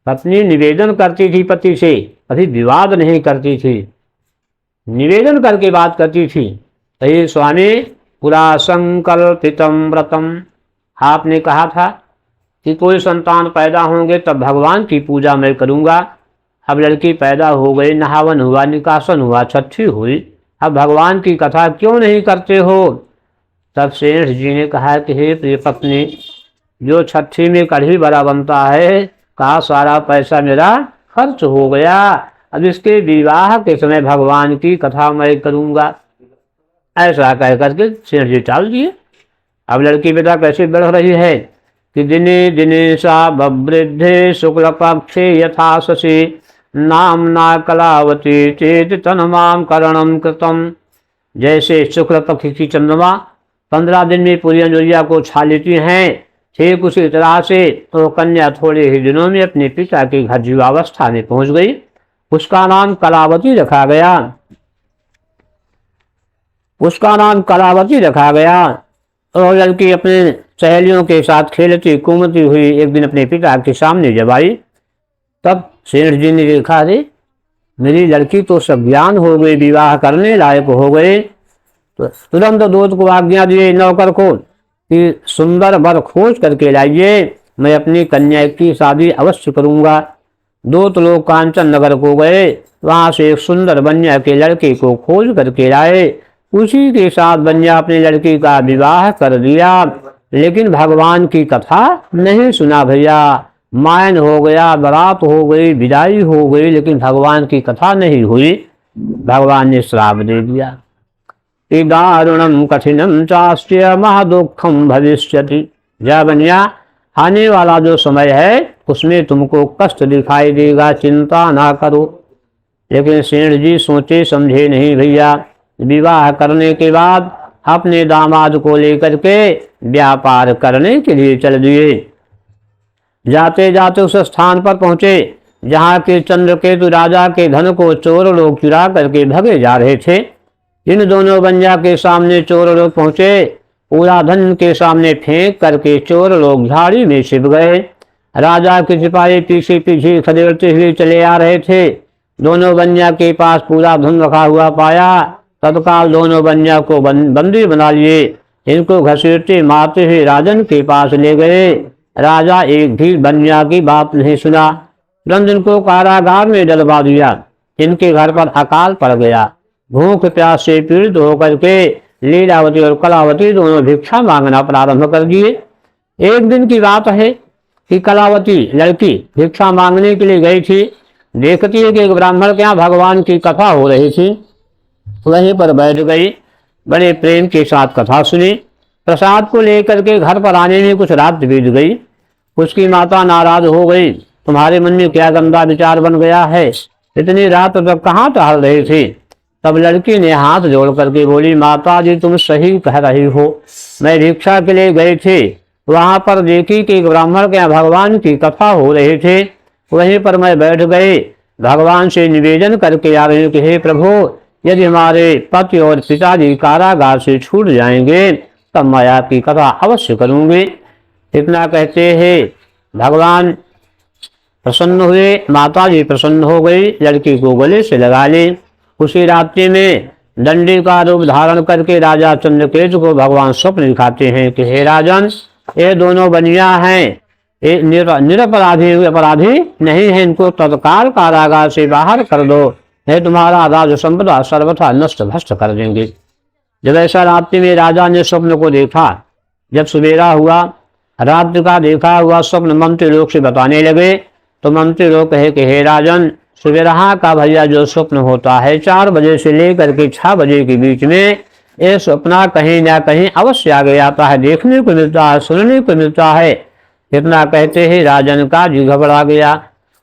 पत्नी निवेदन करती थी पति से, कभी विवाद नहीं करती थी, निवेदन करके बात करती थी। हे स्वामी पुरा संकल्पितम व्रतम, आपने कहा था कि कोई संतान पैदा होंगे तब भगवान की पूजा मैं करूंगा। अब लड़की पैदा हो गई, नहावन हुआ, निकासन हुआ, छठी हुई, अब भगवान की कथा क्यों नहीं करते हो? तब सेठ जी ने कहा कि हे प्रिय पत्नी, जो छठी में कढ़ी बड़ा बनता है, कहा सारा पैसा मेरा खर्च हो गया, अब इसके विवाह के समय भगवान की कथा मैं करूंगा। ऐसा कह करके सेठ जी टाल दिए। अब लड़की बेटा कैसे बढ़ रही है कि दिने दिने सा बवृद्धे शुक्ल पक्षे यथा शशि नामना कलावती चेत तन्माम करणम कृतम। जैसे शुक्ल पक्ष की चंद्रमा 15 दिन में पूरी अंजोरिया को छा लेती हैं, ठीक उसी तरह से तो कन्या थोड़े ही दिनों में अपने पिता के घर जीवावस्था में पहुंच गई। उसका नाम कलावती रखा गया, उसका नाम कलावती रखा गया। और लड़की अपने सहेलियों के साथ खेलती कूदती हुई एक दिन अपने पिता के सामने जब आई, तब सेठ जी ने देखा, अरे मेरी लड़की तो सज्ञान हो गई, विवाह करने लायक हो गए। तो तुरंत दूत को आज्ञा दिए नौकर को कि सुंदर वर खोज करके लाइए, मैं अपनी कन्या की शादी अवश्य करूंगा। दूत लोग कांचन नगर को गए, वहां से एक सुंदर बनिया के लड़के को खोज करके लाए। उसी के साथ बनिया अपनी लड़की का विवाह कर दिया। लेकिन भगवान की कथा नहीं सुना भैया। मायन हो गया, बारात हो गई, विदाई हो गई, लेकिन भगवान की कथा नहीं हुई। भगवान ने श्राप दे दिया कि दारुणम कठिनम चास्य महादुखम भविष्यति। जय बनिया, आने वाला जो समय है उसमें तुमको कष्ट दिखाई देगा, चिंता ना करो। लेकिन सेठ जी सोचे समझे नहीं भैया। विवाह करने के बाद अपने दामाद को लेकर के व्यापार करने के लिए चल दिए। जाते जाते उस स्थान पर पहुंचे जहाँ के चंद्रकेतु राजा के धन को चोर लोग चुरा करके भगे जा रहे थे। इन दोनों बंजा के सामने चोर लोग पहुंचे, पूरा धन के सामने फेंक करके चोर लोग झाड़ी में छिप गए। राजा के सिपाही पीछे पीछे खदेड़ते हुए चले आ रहे थे। दोनों बंजा के पास पूरा धन रखा हुआ पाया। तत्काल दोनों बंजा को बंदी बना लिए। इनको घसीटते मारते हुए राजन के पास ले गए। राजा एक भी बनिया की बात नहीं सुना, तुरंत इनको कारागार में डलवा दिया। इनके घर पर अकाल पड़ गया। भूख प्यास से पीड़ित होकर के लीलावती और कलावती दोनों भिक्षा मांगना प्रारंभ कर दिए। एक दिन की बात है कि कलावती लड़की भिक्षा मांगने के लिए गई थी। देखती है कि एक ब्राह्मण के यहाँ भगवान की कथा हो रही थी, वहीं पर बैठ गई। बड़े प्रेम के साथ कथा सुनी। प्रसाद को लेकर के घर पर आने में कुछ रात बीत गई। उसकी माता नाराज हो गई, तुम्हारे मन में क्या गंदा विचार बन गया है, इतनी रात तक कहाँ टहल रही थी। तब लड़की ने हाथ जोड़ करके बोली, माता जी तुम सही कह रही हो, मैं भिक्षा के लिए गई थी, वहां पर देखी कि एक ब्राह्मण के यहाँ भगवान की कथा हो रही थी, वहीं पर मैं बैठ गई। भगवान से निवेदन करके आ रही हूँ कि हे प्रभु, यदि हमारे पति और पिताजी कारागार से छूट जाएंगे तब मैं आपकी कथा अवश्य करूंगी। इतना कहते हैं भगवान प्रसन्न हुए, माता जी प्रसन्न हो गई, लड़की को गले से लगा ली। उसी रात्रि में दंडी का रूप धारण करके राजा चंद्रकेतु को भगवान स्वप्न दिखाते हैं कि हे राजन, ये दोनों बनिया हैं, ये निरपराधी अपराधी नहीं है, इनको तत्काल कारागार से बाहर कर दो, है तुम्हारा राज संपदा सर्वथा नष्ट भ्रष्ट कर देंगे। जब ऐसा रात्रि में राजा ने स्वप्न को देखा, जब सवेरा हुआ, रात्रि का देखा हुआ स्वप्न मंत्री लोग से बताने लगे, तो मंत्री लोग कहे कि हे राजन, सवेरा का भैया जो स्वप्न होता है 4 बजे से लेकर के 6 बजे के बीच में, ये स्वप्न कहीं ना कहीं अवश्य आगे आता है, देखने को मिलता है, सुनने को मिलता है। इतना कहते ही राजन का जी घबरा गया।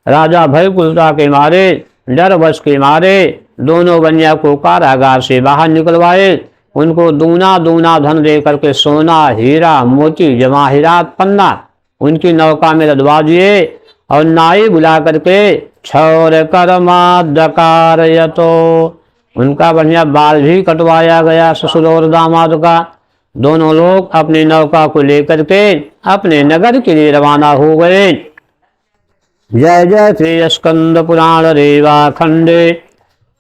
राजा भयकुलता के मारे, डर वश के मारे दोनों बनिया को कारागार से बाहर निकलवाए। उनको दूना दूना धन दे करके सोना, हीरा, मोती, जवाहिरात, पन्ना उनकी नौका में लदवा दिए और नाई बुला करके क्षौर कर्मा दकारयतो, उनका बढ़िया बाल भी कटवाया गया ससुर और दामाद का। दोनों लोग अपनी नौका को लेकर के अपने नगर के लिए रवाना हो गए। जय जय श्री स्कंद पुराण रेवा खंडे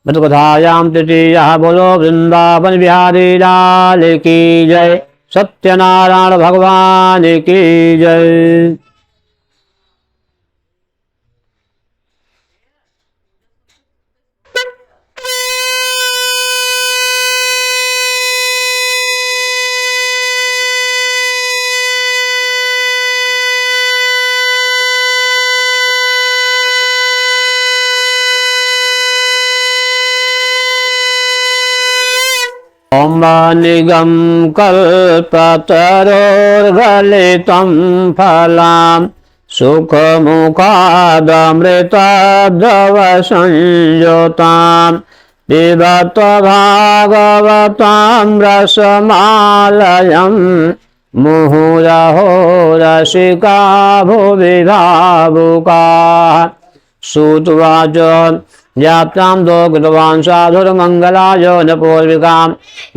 कथायाम तृतीय। बोलो वृंदावन बिहारी लाल की जय, सत्यनारायण भगवान की जय। निगम कल्पतरोर्गलितं फलां सुखमुखादमृताद्रव संयुतां पिबत भागवतां रसमालयं मुहुरहो रसिका भुवि भावुकाः। श्रुत्वाच यात्रां दो कृतवान् साधुर्मङ्गलाय न पूर्विकां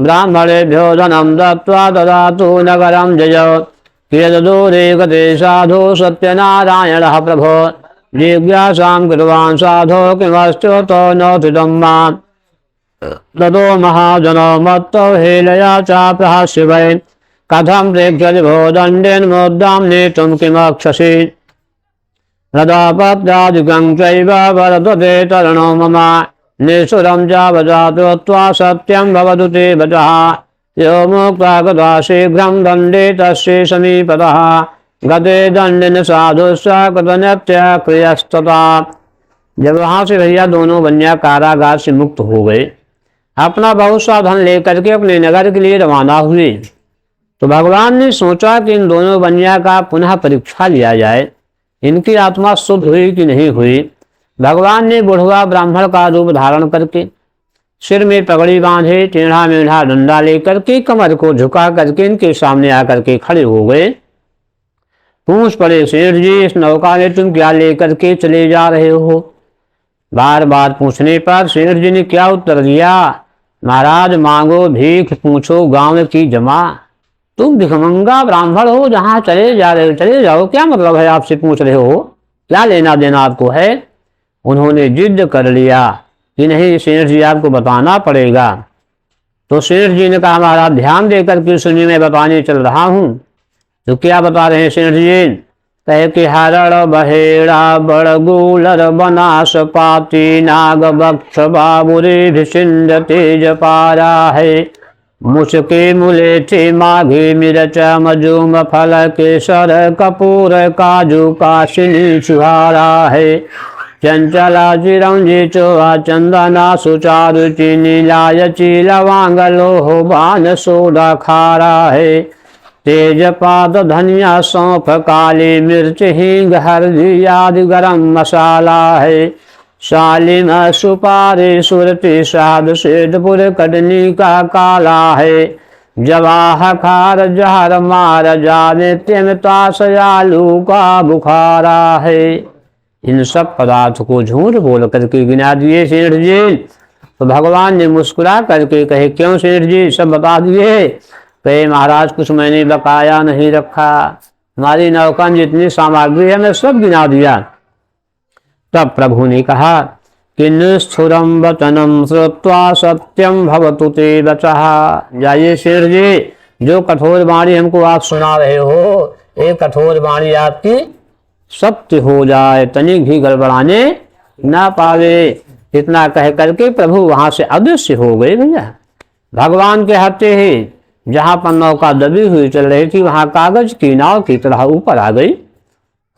ब्राह्मणेभ्यो धनं दत्त्वा ददातु नगरं जय कियद्दूरे गते साधु सत्यनारायणः प्रभो जिज्ञासां कृतवान् साधो किमस्त्युतो नोतितं मां ततो महाजनो मत्तो हेलया चाप्रहास्य वै कथं प्रेक्ष्यति भो दण्डेन मोद्दां नेतुं किमक्षसि रदापत्यादिकं चैव वर्तते तरणो मम निःसुरं चावजातुत्वा सत्यं भवतु ते वचः यो मुक्ता गता शीघ्रं दण्डे तस्य समीपतः गते दंडिन साधुस्व कृतनित्य क्रियस्तता। जब वहां से भैया दोनों बनिया कारागार से मुक्त हो गए, अपना बहुत सा धन लेकर के अपने नगर के लिए रवाना हुए, तो भगवान ने सोचा कि इन दोनों बनिया का पुनः परीक्षा लिया जाए, इनकी आत्मा शुद्ध हुई कि नहीं हुई। भगवान ने बुढ़वा ब्राह्मण का रूप धारण करके सिर में पगड़ी बांधे, टेढ़ा मेढ़ा डंडा लेकर के कमर को झुका करके इनके सामने आकर के खड़े हो गए। पूछ पड़े, सेठ जी इस नौका में तुम क्या लेकर के चले जा रहे हो? बार बार पूछने पर सेठ जी ने क्या उत्तर दिया, महाराज मांगो भीख पूछो गांव की जमा। तुम भिखमंगा ब्राह्मण हो, जहां चले जा रहे हो चले जाओ, क्या मतलब है आपसे पूछ रहे हो, क्या लेना देना आपको है? उन्होंने जिद कर लिया कि नहीं सेठ जी आपको बताना पड़ेगा। तो सेठ जी ने कहा महाराज ध्यान देकर के सुनिए, मैं बताने चल रहा हूँ। तो क्या बता रहे हैं सेठ जी? कहे कि हरण बहेड़ा बड़गूलर बनास पाती नाग बक्ष बाबुरी भिषिंद तेज पारा है मुझके मुले थे माघी मिर्च मजूम फल केसर कपूर काजू काशिनी छुहारा है चंचला चिरंजी चोहा चंदना सुचारु चीनी लायची लवांग लोह बान सोडा खारा है तेजपात धनिया सौंफ काली मिर्च हींग हल्दी आदि गरम मसाला है सालिम सुपारी सुरती साध सेठपुर कटनी का काला है जवाह खार जहर मार जाने तिमता सयालू का बुखारा है। इन सब पदार्थ को झूठ बोल करके गिना दिए सेठ जी। तो भगवान ने मुस्कुरा करके कहे क्यों सेठ जी सब बता दिए? कहे महाराज कुछ मैंने बकाया नहीं रखा, हमारी नौका में जितनी सामग्री है मैं सब गिना दिया। तब प्रभु ने कहा कि निष्ठुरम वचनम श्रुत्वा सत्यम भवतु ते वचः। जाइए शेर जी, जो कठोर वाणी हमको आप सुना रहे हो, एक कठोर वाणी आपकी सत्य हो जाए, तनिक भी गड़बड़ाने ना पावे। इतना कह करके प्रभु वहां से अदृश्य हो गए। भैया भगवान के हत्ते ही जहां पर नौका दबी हुई चल रही थी, वहां कागज की नाव की तरह ऊपर आ गई।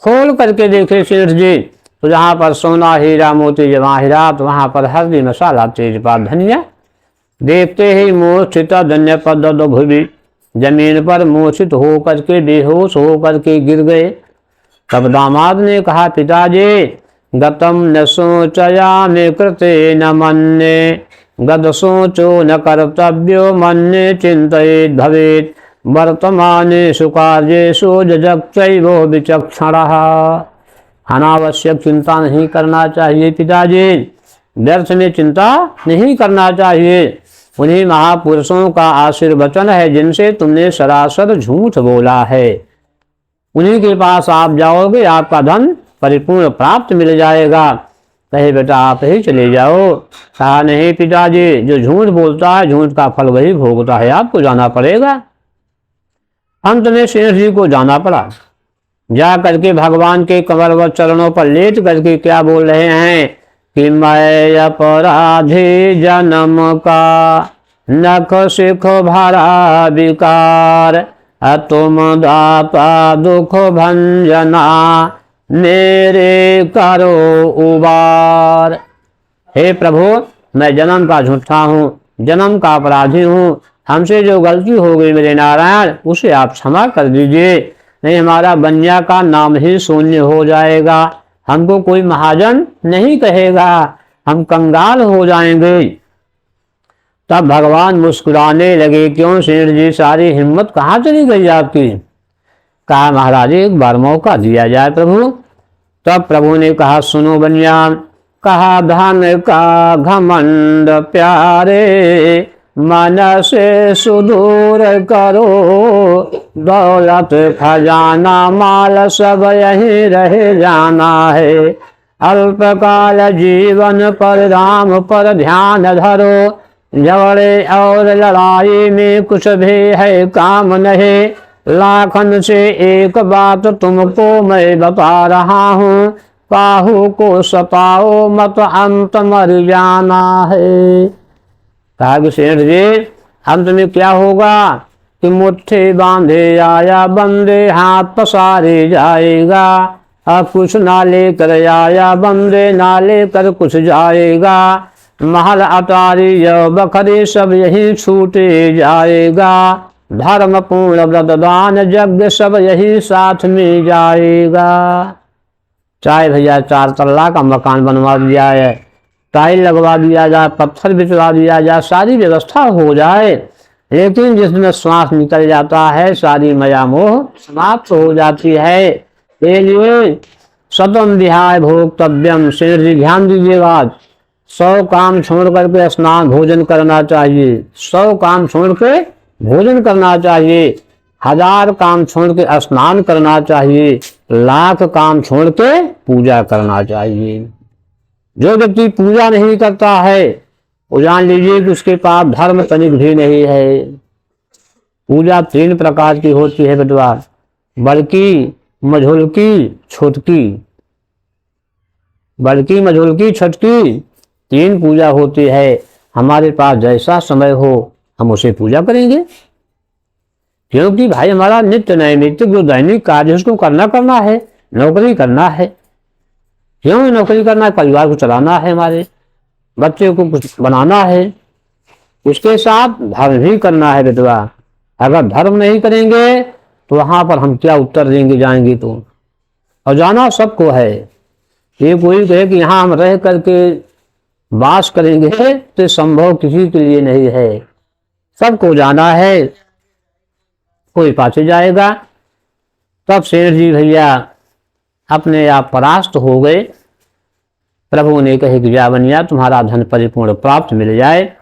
खोल करके देखे सेठ जी, तो जहां पर सोना हीरा मोती जवाहिरात, वहां पर हल्दी मसाला तेजपात धनिया। देखते ही मूर्छित धन्य पद भूमि, जमीन पर मूर्छित हो करके बेहोश हो करके गिर गए। तब दामाद ने कहा पिताजी गतम न सोचयामि कृते न मन्ये गद सोचो न कर्तव्यो मन्ये चिंतयेत् भवेत् वर्तमानेषु कार्येषु जजक्चैवो विचक्षणः। अनावश्यक चिंता नहीं करना चाहिए पिताजी, व्यर्थ में चिंता नहीं करना चाहिए। उन्हीं महापुरुषों का आशीर्वचन है जिनसे तुमने सरासर झूठ बोला है, उन्हीं के पास आप जाओगे, आपका धन परिपूर्ण प्राप्त मिल जाएगा। कहे बेटा आप ही चले जाओ। कहा नहीं पिताजी, जो झूठ बोलता है झूठ का फल वही भोगता है, आपको जाना पड़ेगा। अंत में सेठ जी को जाना पड़ा। जा करके भगवान के कमर व चरणों पर लेट करके क्या बोल रहे हैं कि मैं अपराधी जन्म का नख सिख भरा विकार तुम दाता दुख भंजना मेरे करो उबार। हे प्रभु मैं जन्म का झूठा हूँ, जन्म का अपराधी हूँ, हमसे जो गलती हो गई मेरे नारायण उसे आप क्षमा कर दीजिए, नहीं हमारा बनिया का नाम ही शून्य हो जाएगा, हमको कोई महाजन नहीं कहेगा, हम कंगाल हो जाएंगे। तब भगवान मुस्कुराने लगे, क्यों सेठ जी सारी हिम्मत कहाँ चली गई आपकी? कहा महाराज एक बार मौका दिया जाए प्रभु। तब प्रभु ने कहा सुनो बनिया, कहा धन का घमंड प्यारे, मन से सुदूर करो, दौलत खजाना माल सब यहीं रह जाना है। अल्पकाल जीवन पर राम पर ध्यान धरो, झगड़े और लड़ाई में कुछ भी है काम नहीं। लाखन से एक बात तुमको मैं बता रहा हूँ, काहू को सताओ मत, अंत मर जाना है। कहा कि सेठ जी, अंत में क्या होगा कि मुट्ठी बांधे आया बंदे, हाथ पसारे जाएगा। अब कुछ ना लेकर आया बंदे, ना लेकर कुछ जाएगा। महल अटारी बखरी सब यही छूटे जाएगा। धर्म पूर्ण व्रतदान यज्ञ सब यही साथ में जाएगा। चाहे भैया 4 तल्ला का मकान बनवा दिया है, टाइल लगवा दिया जाए, पत्थर बिछवा दिया जाए, सारी व्यवस्था हो जाए, लेकिन जिसमें श्वास निकल जाता है सारी माया मोह समाप्त हो जाती है। के लिए सतम विहाय भोक्तव्यम। शेर जी ध्यान दीजिएगा, 100 काम छोड़ करके स्नान भोजन करना चाहिए। 100 काम छोड़ के भोजन करना चाहिए, 1000 काम छोड़ के स्नान करना चाहिए, 1,00,000 काम छोड़ के पूजा करना चाहिए। जो व्यक्ति पूजा नहीं करता है वो जान लीजिए कि उसके पास धर्म तनिक भी नहीं है। पूजा 3 प्रकार की होती है बेटवा, बड़की, मझोलकी, छोटकी। बड़की, मझोलकी, छोटकी 3 पूजा होती है। हमारे पास जैसा समय हो हम उसे पूजा करेंगे, क्योंकि भाई हमारा नित्य नैमित्तिक जो दैनिक कार्य उसको करना है। नौकरी करना है, क्यों नौकरी करना है? परिवार को चलाना है, हमारे बच्चे को कुछ बनाना है, उसके साथ धर्म भी करना है बेटवा। अगर धर्म नहीं करेंगे तो वहां पर हम क्या उत्तर देंगे जाएंगे तो। और जाना सबको है, ये कोई कहे कि यहाँ हम रह करके वास करेंगे तो संभव किसी के लिए नहीं है। सबको जाना है, कोई पाछे जाएगा। तब शेर जी भैया अपने आप परास्त हो गए। प्रभु ने कहे कि जावनिया तुम्हारा धन परिपूर्ण प्राप्त मिल जाए,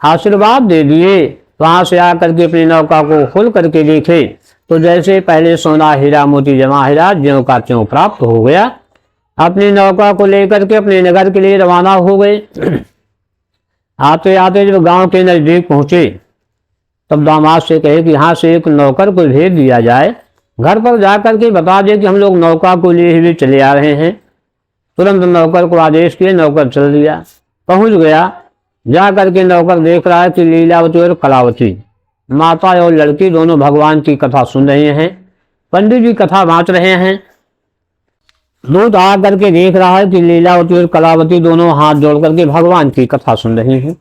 आशीर्वाद दे दिए। वहां से आकर के अपनी नौका को खोल करके देखे तो जैसे पहले सोना हीरा मोती जवाहरात ज्यों का त्यों प्राप्त हो गया। अपनी नौका को लेकर के अपने नगर के लिए रवाना हो गए। आते आते जब गांव के नजदीक पहुंचे तब दामाद से कहे कि यहाँ से एक नौकर को भेज दिया जाए, घर पर जाकर के बता दे कि हम लोग नौका को लिए हुए चले आ रहे हैं। तुरंत नौकर को आदेश किए, नौकर चल दिया, पहुंच गया। जा करके नौकर देख रहा है कि लीलावती और कलावती माता और लड़की दोनों भगवान की कथा सुन रहे हैं। पंडित जी कथा बांट रहे हैं। दूत आ करके देख रहा है कि लीलावती और कलावती दोनों हाथ जोड़ करके भगवान की कथा सुन रहे हैं।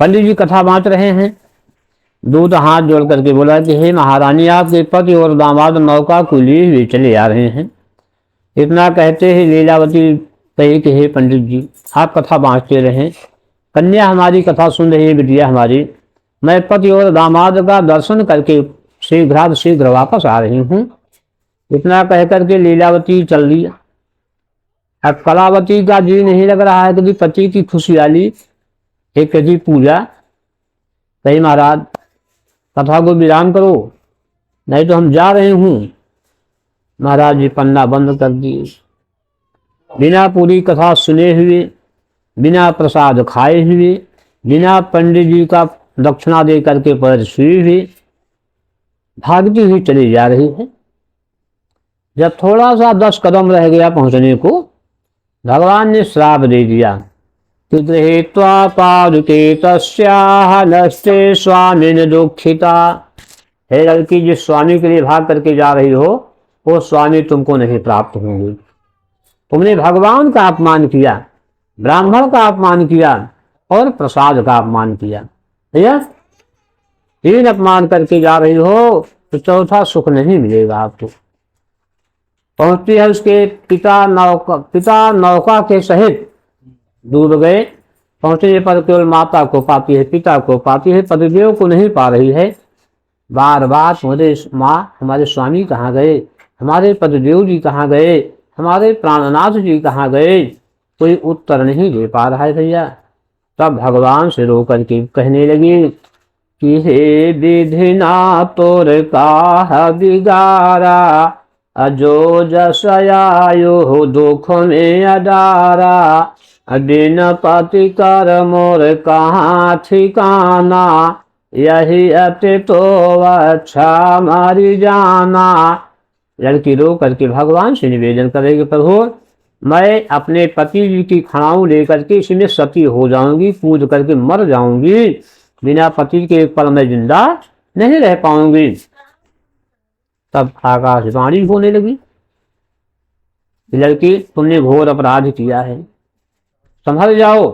पंडित जी कथा बांट रहे हैं। दूत हाथ जोड़ करके बोला कि हे महारानी, आपके पति और दामाद नौका को लिए हुए चले आ रहे हैं। इतना कहते ही लीलावती कही कि हे पंडित जी, आप कथा बांटते रहें, कन्या हमारी कथा सुन रही है, बिटिया हमारी, मैं पति और दामाद का दर्शन करके शीघ्र वापस आ रही हूँ। इतना कह करके लीलावती चल दिया। अब कलावती का जी नहीं लग रहा है कि पति की खुशहाली एक जी पूजा। कही महाराज कथा को विराम करो, नहीं तो हम जा रहे हूँ। महाराज जी पन्ना बंद कर दिए। बिना पूरी कथा सुने हुए, बिना प्रसाद खाए हुए, बिना पंडित जी का दक्षिणा दे करके पैर छुए हुए भागती हुई चली जा रही है। जब थोड़ा सा 10 कदम रह गया पहुंचने को, भगवान ने श्राप दे दिया कि गृहीत्वा पादुके तस्याः नष्टे स्वामिन दुःखिता। हे लड़की, जिस स्वामी के लिए भाग करके जा रही हो वो स्वामी तुमको नहीं प्राप्त होंगे। तुमने भगवान का अपमान किया, ब्राह्मण का अपमान किया और प्रसाद का अपमान किया। भैया 3 अपमान करके जा रही हो तो चौथा सुख नहीं मिलेगा आपको। पहुंचती है उसके पिता नौका के सहित डूब गए। पहुंचने पर केवल माता को पाती है, पिता को पाती है, पतिदेव को नहीं पा रही है। बार बार हमारे माँ, हमारे स्वामी कहाँ गए, हमारे पतिदेव जी कहाँ गए, हमारे प्राणनाथ जी कहाँ गए। कोई उत्तर नहीं दे पा रहा है भैया। तब भगवान से रो करके कहने लगी कि हे विधि ना तोर का बिगारा, अजो जस आयो दुख में अडारा, बिन पति कर मोर कहाँ ठिकाना, यही अति तो अच्छा मारी जाना। लड़की रो करके भगवान से निवेदन करेगी, प्रभु मैं अपने पति जी की खड़ाऊ लेकर के इसमें सती हो जाऊंगी, कूद करके मर जाऊंगी, बिना पति के एक पल में जिंदा नहीं रह पाऊंगी। तब आकाशवाणी होने लगी, लड़की तुमने घोर अपराध किया है, संभल जाओ।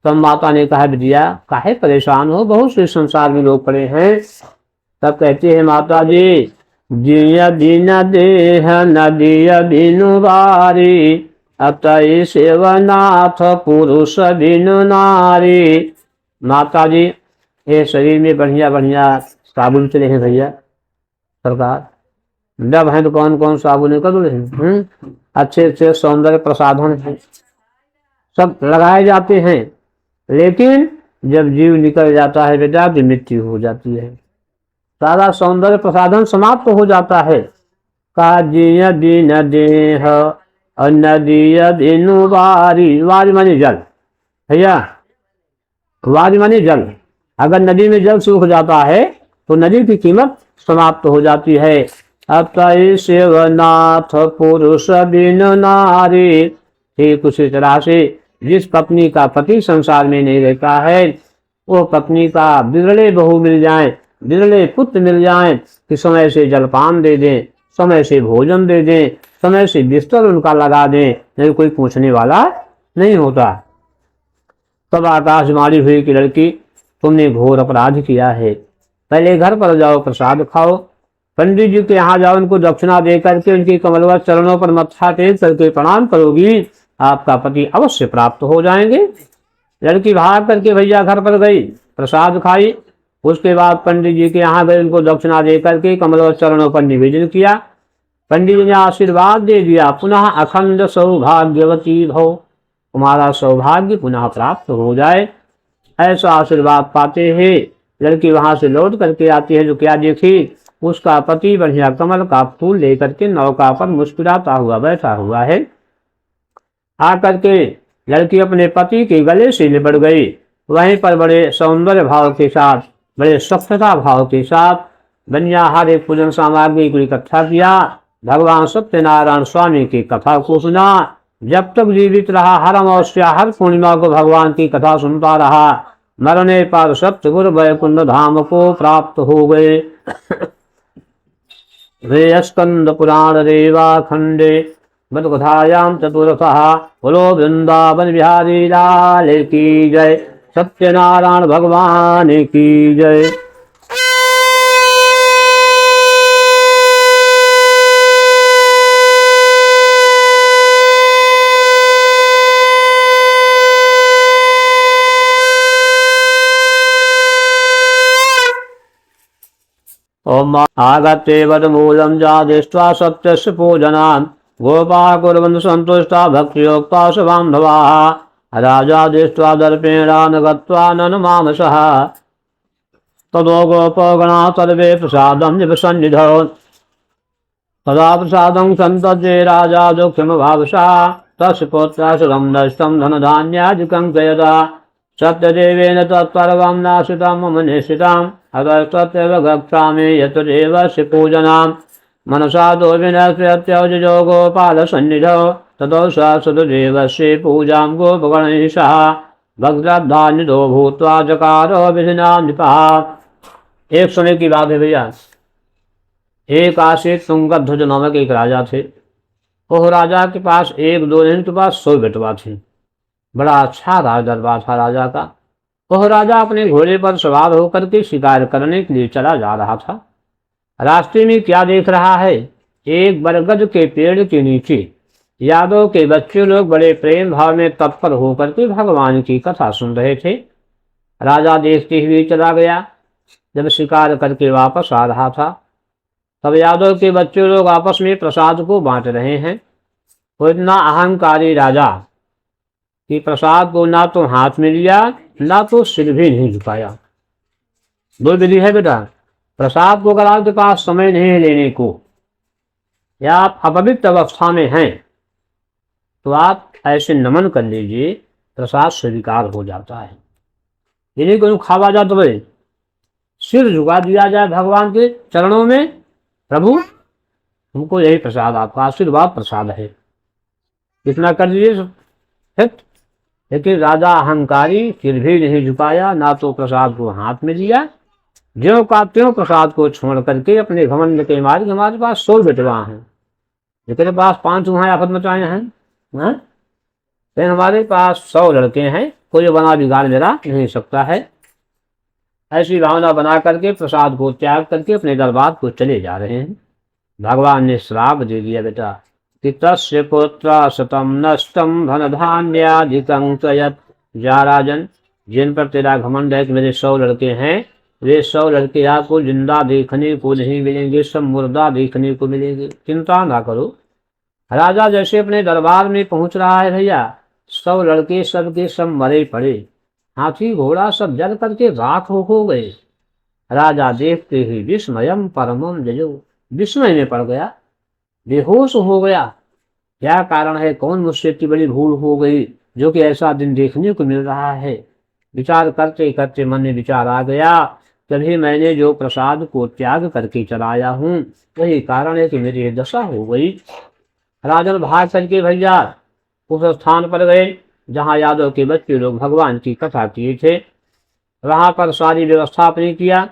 तब माता ने कहा विद्या काहे परेशान हो, बहुत से संसार में लोग पड़े हैं। तब कहते हैं माता जी जिया बिना देह नदिया बिनु बारी, अतई सेवनाथ पुरुष बिनु नारी। माता जी ये शरीर में बढ़िया बढ़िया साबुन चले हैं भैया सरकार, डब है तो कौन कौन साबुन कर हैं, अच्छे अच्छे सौंदर्य प्रसाधन हैं, सब लगाए जाते हैं, लेकिन जब जीव निकल जाता है बेटा तो मृत्यु हो जाती है, सारा सौंदर्य प्रसाधन समाप्त हो जाता है। काजिया दिन देह नदिया बिनु वारी, वारी माने जल भैया, वारी माने जल। अगर नदी में जल सूख जाता है तो नदी की कीमत समाप्त हो जाती है। अतः शिवनाथ पुरुष बिन नारी, ठीक उसी तरह से जिस पत्नी का पति संसार में नहीं रहता है, वो पत्नी का बिरले बहू मिल जाए, बिरले पुत्र मिल जाए कि समय से जलपान दे दें, समय से भोजन दे दें, समय से बिस्तर उनका लगा दें, नहीं कोई पूछने वाला नहीं होता। तब आकाशवाणी हुई कि लड़की तुमने घोर अपराध किया है, पहले घर पर जाओ प्रसाद खाओ, पंडित जी के यहाँ जाओ, उनको दक्षिणा दे करके उनकी कमलवत चरणों पर मत्था टेक करके प्रणाम करोगी, आपका पति अवश्य प्राप्त हो जाएंगे। लड़की भाग करके भैया घर पर गई, प्रसाद खाई, उसके बाद पंडित जी के यहाँ गए, उनको दक्षिणा दे करके कमलवत चरणों पर निवेदन किया। पंडित जी ने आशीर्वाद दे दिया, पुनः अखंड सौभाग्यवती भव, तुम्हारा सौभाग्य पुनः प्राप्त हो जाए, ऐसा आशीर्वाद पाते हैं। लड़की वहां से लौट करके आती है, जो क्या देखी उसका पति बढ़िया कमल का फूल लेकर के नौका पर मुस्कुराता हुआ बैठा हुआ है। आकर के लड़की अपने पति के गले से लिपट गई, वहीं पर बड़े सौंदर्य भाव के साथ, बड़े स्वच्छता भाव के साथ बनिया हर एक पूजन सामग्री को इकट्ठा किया, भगवान सत्यनारायण स्वामी की कथा को सुना। जब तक जीवित रहा हर अमावस्या हर पूर्णिमा को भगवान की कथा सुनता रहा, मरने पर सप्तगुरु वैकुंठ धाम को प्राप्त हो गए। वे स्कंद पुराण रेवा खंडे मधुकथायां चतुर्थः, बोलो वृंदावन बिहारी लाल की जय, सत्यनारायण भगवान की जय। ओम आगते वदमूलं जादिष्ट्वा सत्यस्य पूजनान्, गोपा कुर्वन्तु सन्तुष्टा भक्तियोक्ता स बान्धवाः, राजा दृष्ट्वा दर्पेणान् गत्वा ननुमामसः, ततो गोपगणाः सर्वे प्रसादं निवसन्निधौ, तदा प्रसादं सन्तजे राजा दुःखमभावसः, तस्य पुत्रः सुखं दष्टं धनधान्यादिकं च यदा, सत्यदेवेन तत्पर्वं नाशितं मम निश्चितम्, अतस्तत्रैव गच्छामि यतदेवस्य पूजनाम्, मनसा तो विनश्यत्यौजो गोपालसन्निधौ, ततो स सतदेवस्य पूजां गोपगणैः सह भक्तधान्वितो भूत्वा जकारो विधिना नृपः। एक समय की बात है भैया, एक आशिक तुंगध्वज नामक एक राजा थे। वह राजा के पास एक दो नहीं के पास 100 बेटवा थे, बड़ा अच्छा राज दरबार था राजा का। वह राजा अपने घोड़े पर सवार होकर के शिकार करने के लिए चला जा रहा था। रास्ते में क्या देख रहा है, एक बरगद के पेड़ के नीचे यादव के बच्चे लोग बड़े प्रेम भाव में तत्पर होकर के भगवान की कथा सुन रहे थे। राजा देखते हुए चला गया। जब शिकार करके वापस आ रहा था, तब यादव के बच्चे लोग आपस में प्रसाद को बांट रहे हैं। वो इतना अहंकारी राजा कि प्रसाद को ना तो हाथ में लिया, ना तो सिर भी नहीं झुकाया। दो विधि है बेटा, प्रसाद को अगर आपके पास समय नहीं है लेने को, या आप अपवित्र अवस्था में हैं, तो आप ऐसे नमन कर लीजिए, प्रसाद स्वीकार हो जाता है। यदि कोई खावा जाता तो सिर झुका दिया जाए भगवान के चरणों में, प्रभु हमको यही प्रसाद, आपका आशीर्वाद प्रसाद है, इतना कर दीजिए। लेकिन राजा अहंकारी सिर भी नहीं झुकाया, ना तो प्रसाद को हाथ में लिया, ज्यों का त्यों प्रसाद को छोड़ करके अपने घमंड के मारे हमारे पास 100 बेटवा हैं, जिनके पास 5 वहां आफत मचाए हैं, लेकिन हमारे पास 100 लड़के हैं, कोई बना बिगाड़ मेरा नहीं सकता है। ऐसी भावना बना करके प्रसाद को त्याग करके अपने दरबार को चले जा रहे हैं। भगवान ने श्राप दे दिया बेटा कि तस्य पुत्र शतम नष्टम धन धान्याधिकं त्वयत्। जा राजन, जिन पर तेरा घमंड है कि मेरे 100 लड़के हैं, वे 100 लड़के आपको जिंदा देखने को नहीं मिलेंगे, सब मुर्दा देखने को मिलेंगे, चिंता ना करो। राजा जैसे अपने दरबार में पहुंच रहा है भैया, 100 लड़के सबके सब मरे पड़े, हाथी घोड़ा सब जल करके राख हो गए। राजा देखते ही विस्मयम परमम जजो, विस्मय में पड़ गया, बेहोश हो गया। क्या कारण है, कौन मुझसे इतनी बड़ी भूल हो गई जो कि ऐसा दिन देखने को मिल रहा है। विचार करते करते मन में विचार आ गया, तभी मैंने जो प्रसाद को त्याग करके चलाया हूँ, वही कारण है कि मेरी ये दशा हो गई। राजन भाग करके भैया उस स्थान पर गए जहाँ यादव के बच्चे लोग भगवान की कथा किए थे। वहां पर सारी व्यवस्था अपनी किया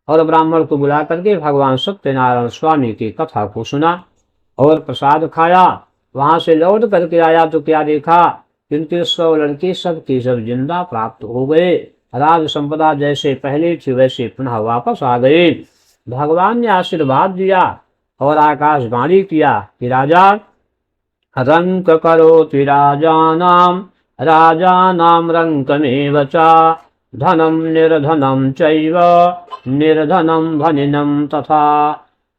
और ब्राह्मण को बुला करके भगवान सत्यनारायण स्वामी की कथा को सुना और प्रसाद खाया। वहां से लौट करके आया तो क्या देखा, किंतु 100 लड़के सब के सब जिंदा प्राप्त हो गए। राज संपदा जैसे पहले थी वैसे पुनः वापस आ गए। भगवान ने आशीर्वाद दिया और आकाशवाणी किया कि राजा रंक करोति राजानाम, राजानाम रंकमेव च, धनम निर्धनम चैव निर्धनम धनिनम तथा।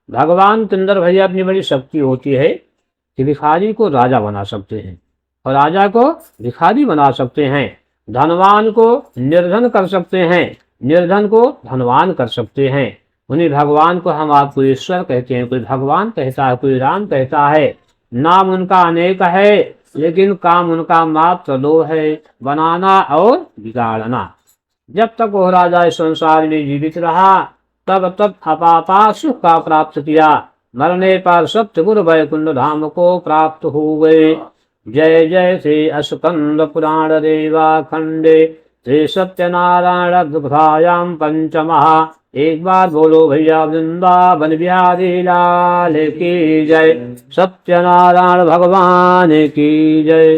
भगवान के अंदर भैया अपनी बड़ी शक्ति होती है कि भिखारी को राजा बना सकते हैं और राजा को भिखारी बना सकते हैं, धनवान को निर्धन कर सकते हैं, निर्धन को धनवान कर सकते हैं। उन्हीं भगवान को हम आपको ईश्वर कहते हैं, कोई भगवान कहता है, कोई राम कहता है। नाम उनका अनेक है, लेकिन काम उनका मात्र 2 है, बनाना और बिगाड़ना। जब तक वह राजा इस संसार में जीवित रहा तब तक अपापा सुख का प्राप्त किया, मरने पर सत्यपुर वैकुंठ धाम को प्राप्त हो गए। जय जय श्री स्कंद पुराण देवा खंडे श्री सत्यनारायण कथायाम पंचमः। एक बार बोलो भैया वृंदावन बिहारी लाल की जय, सत्यनारायण भगवान की जय।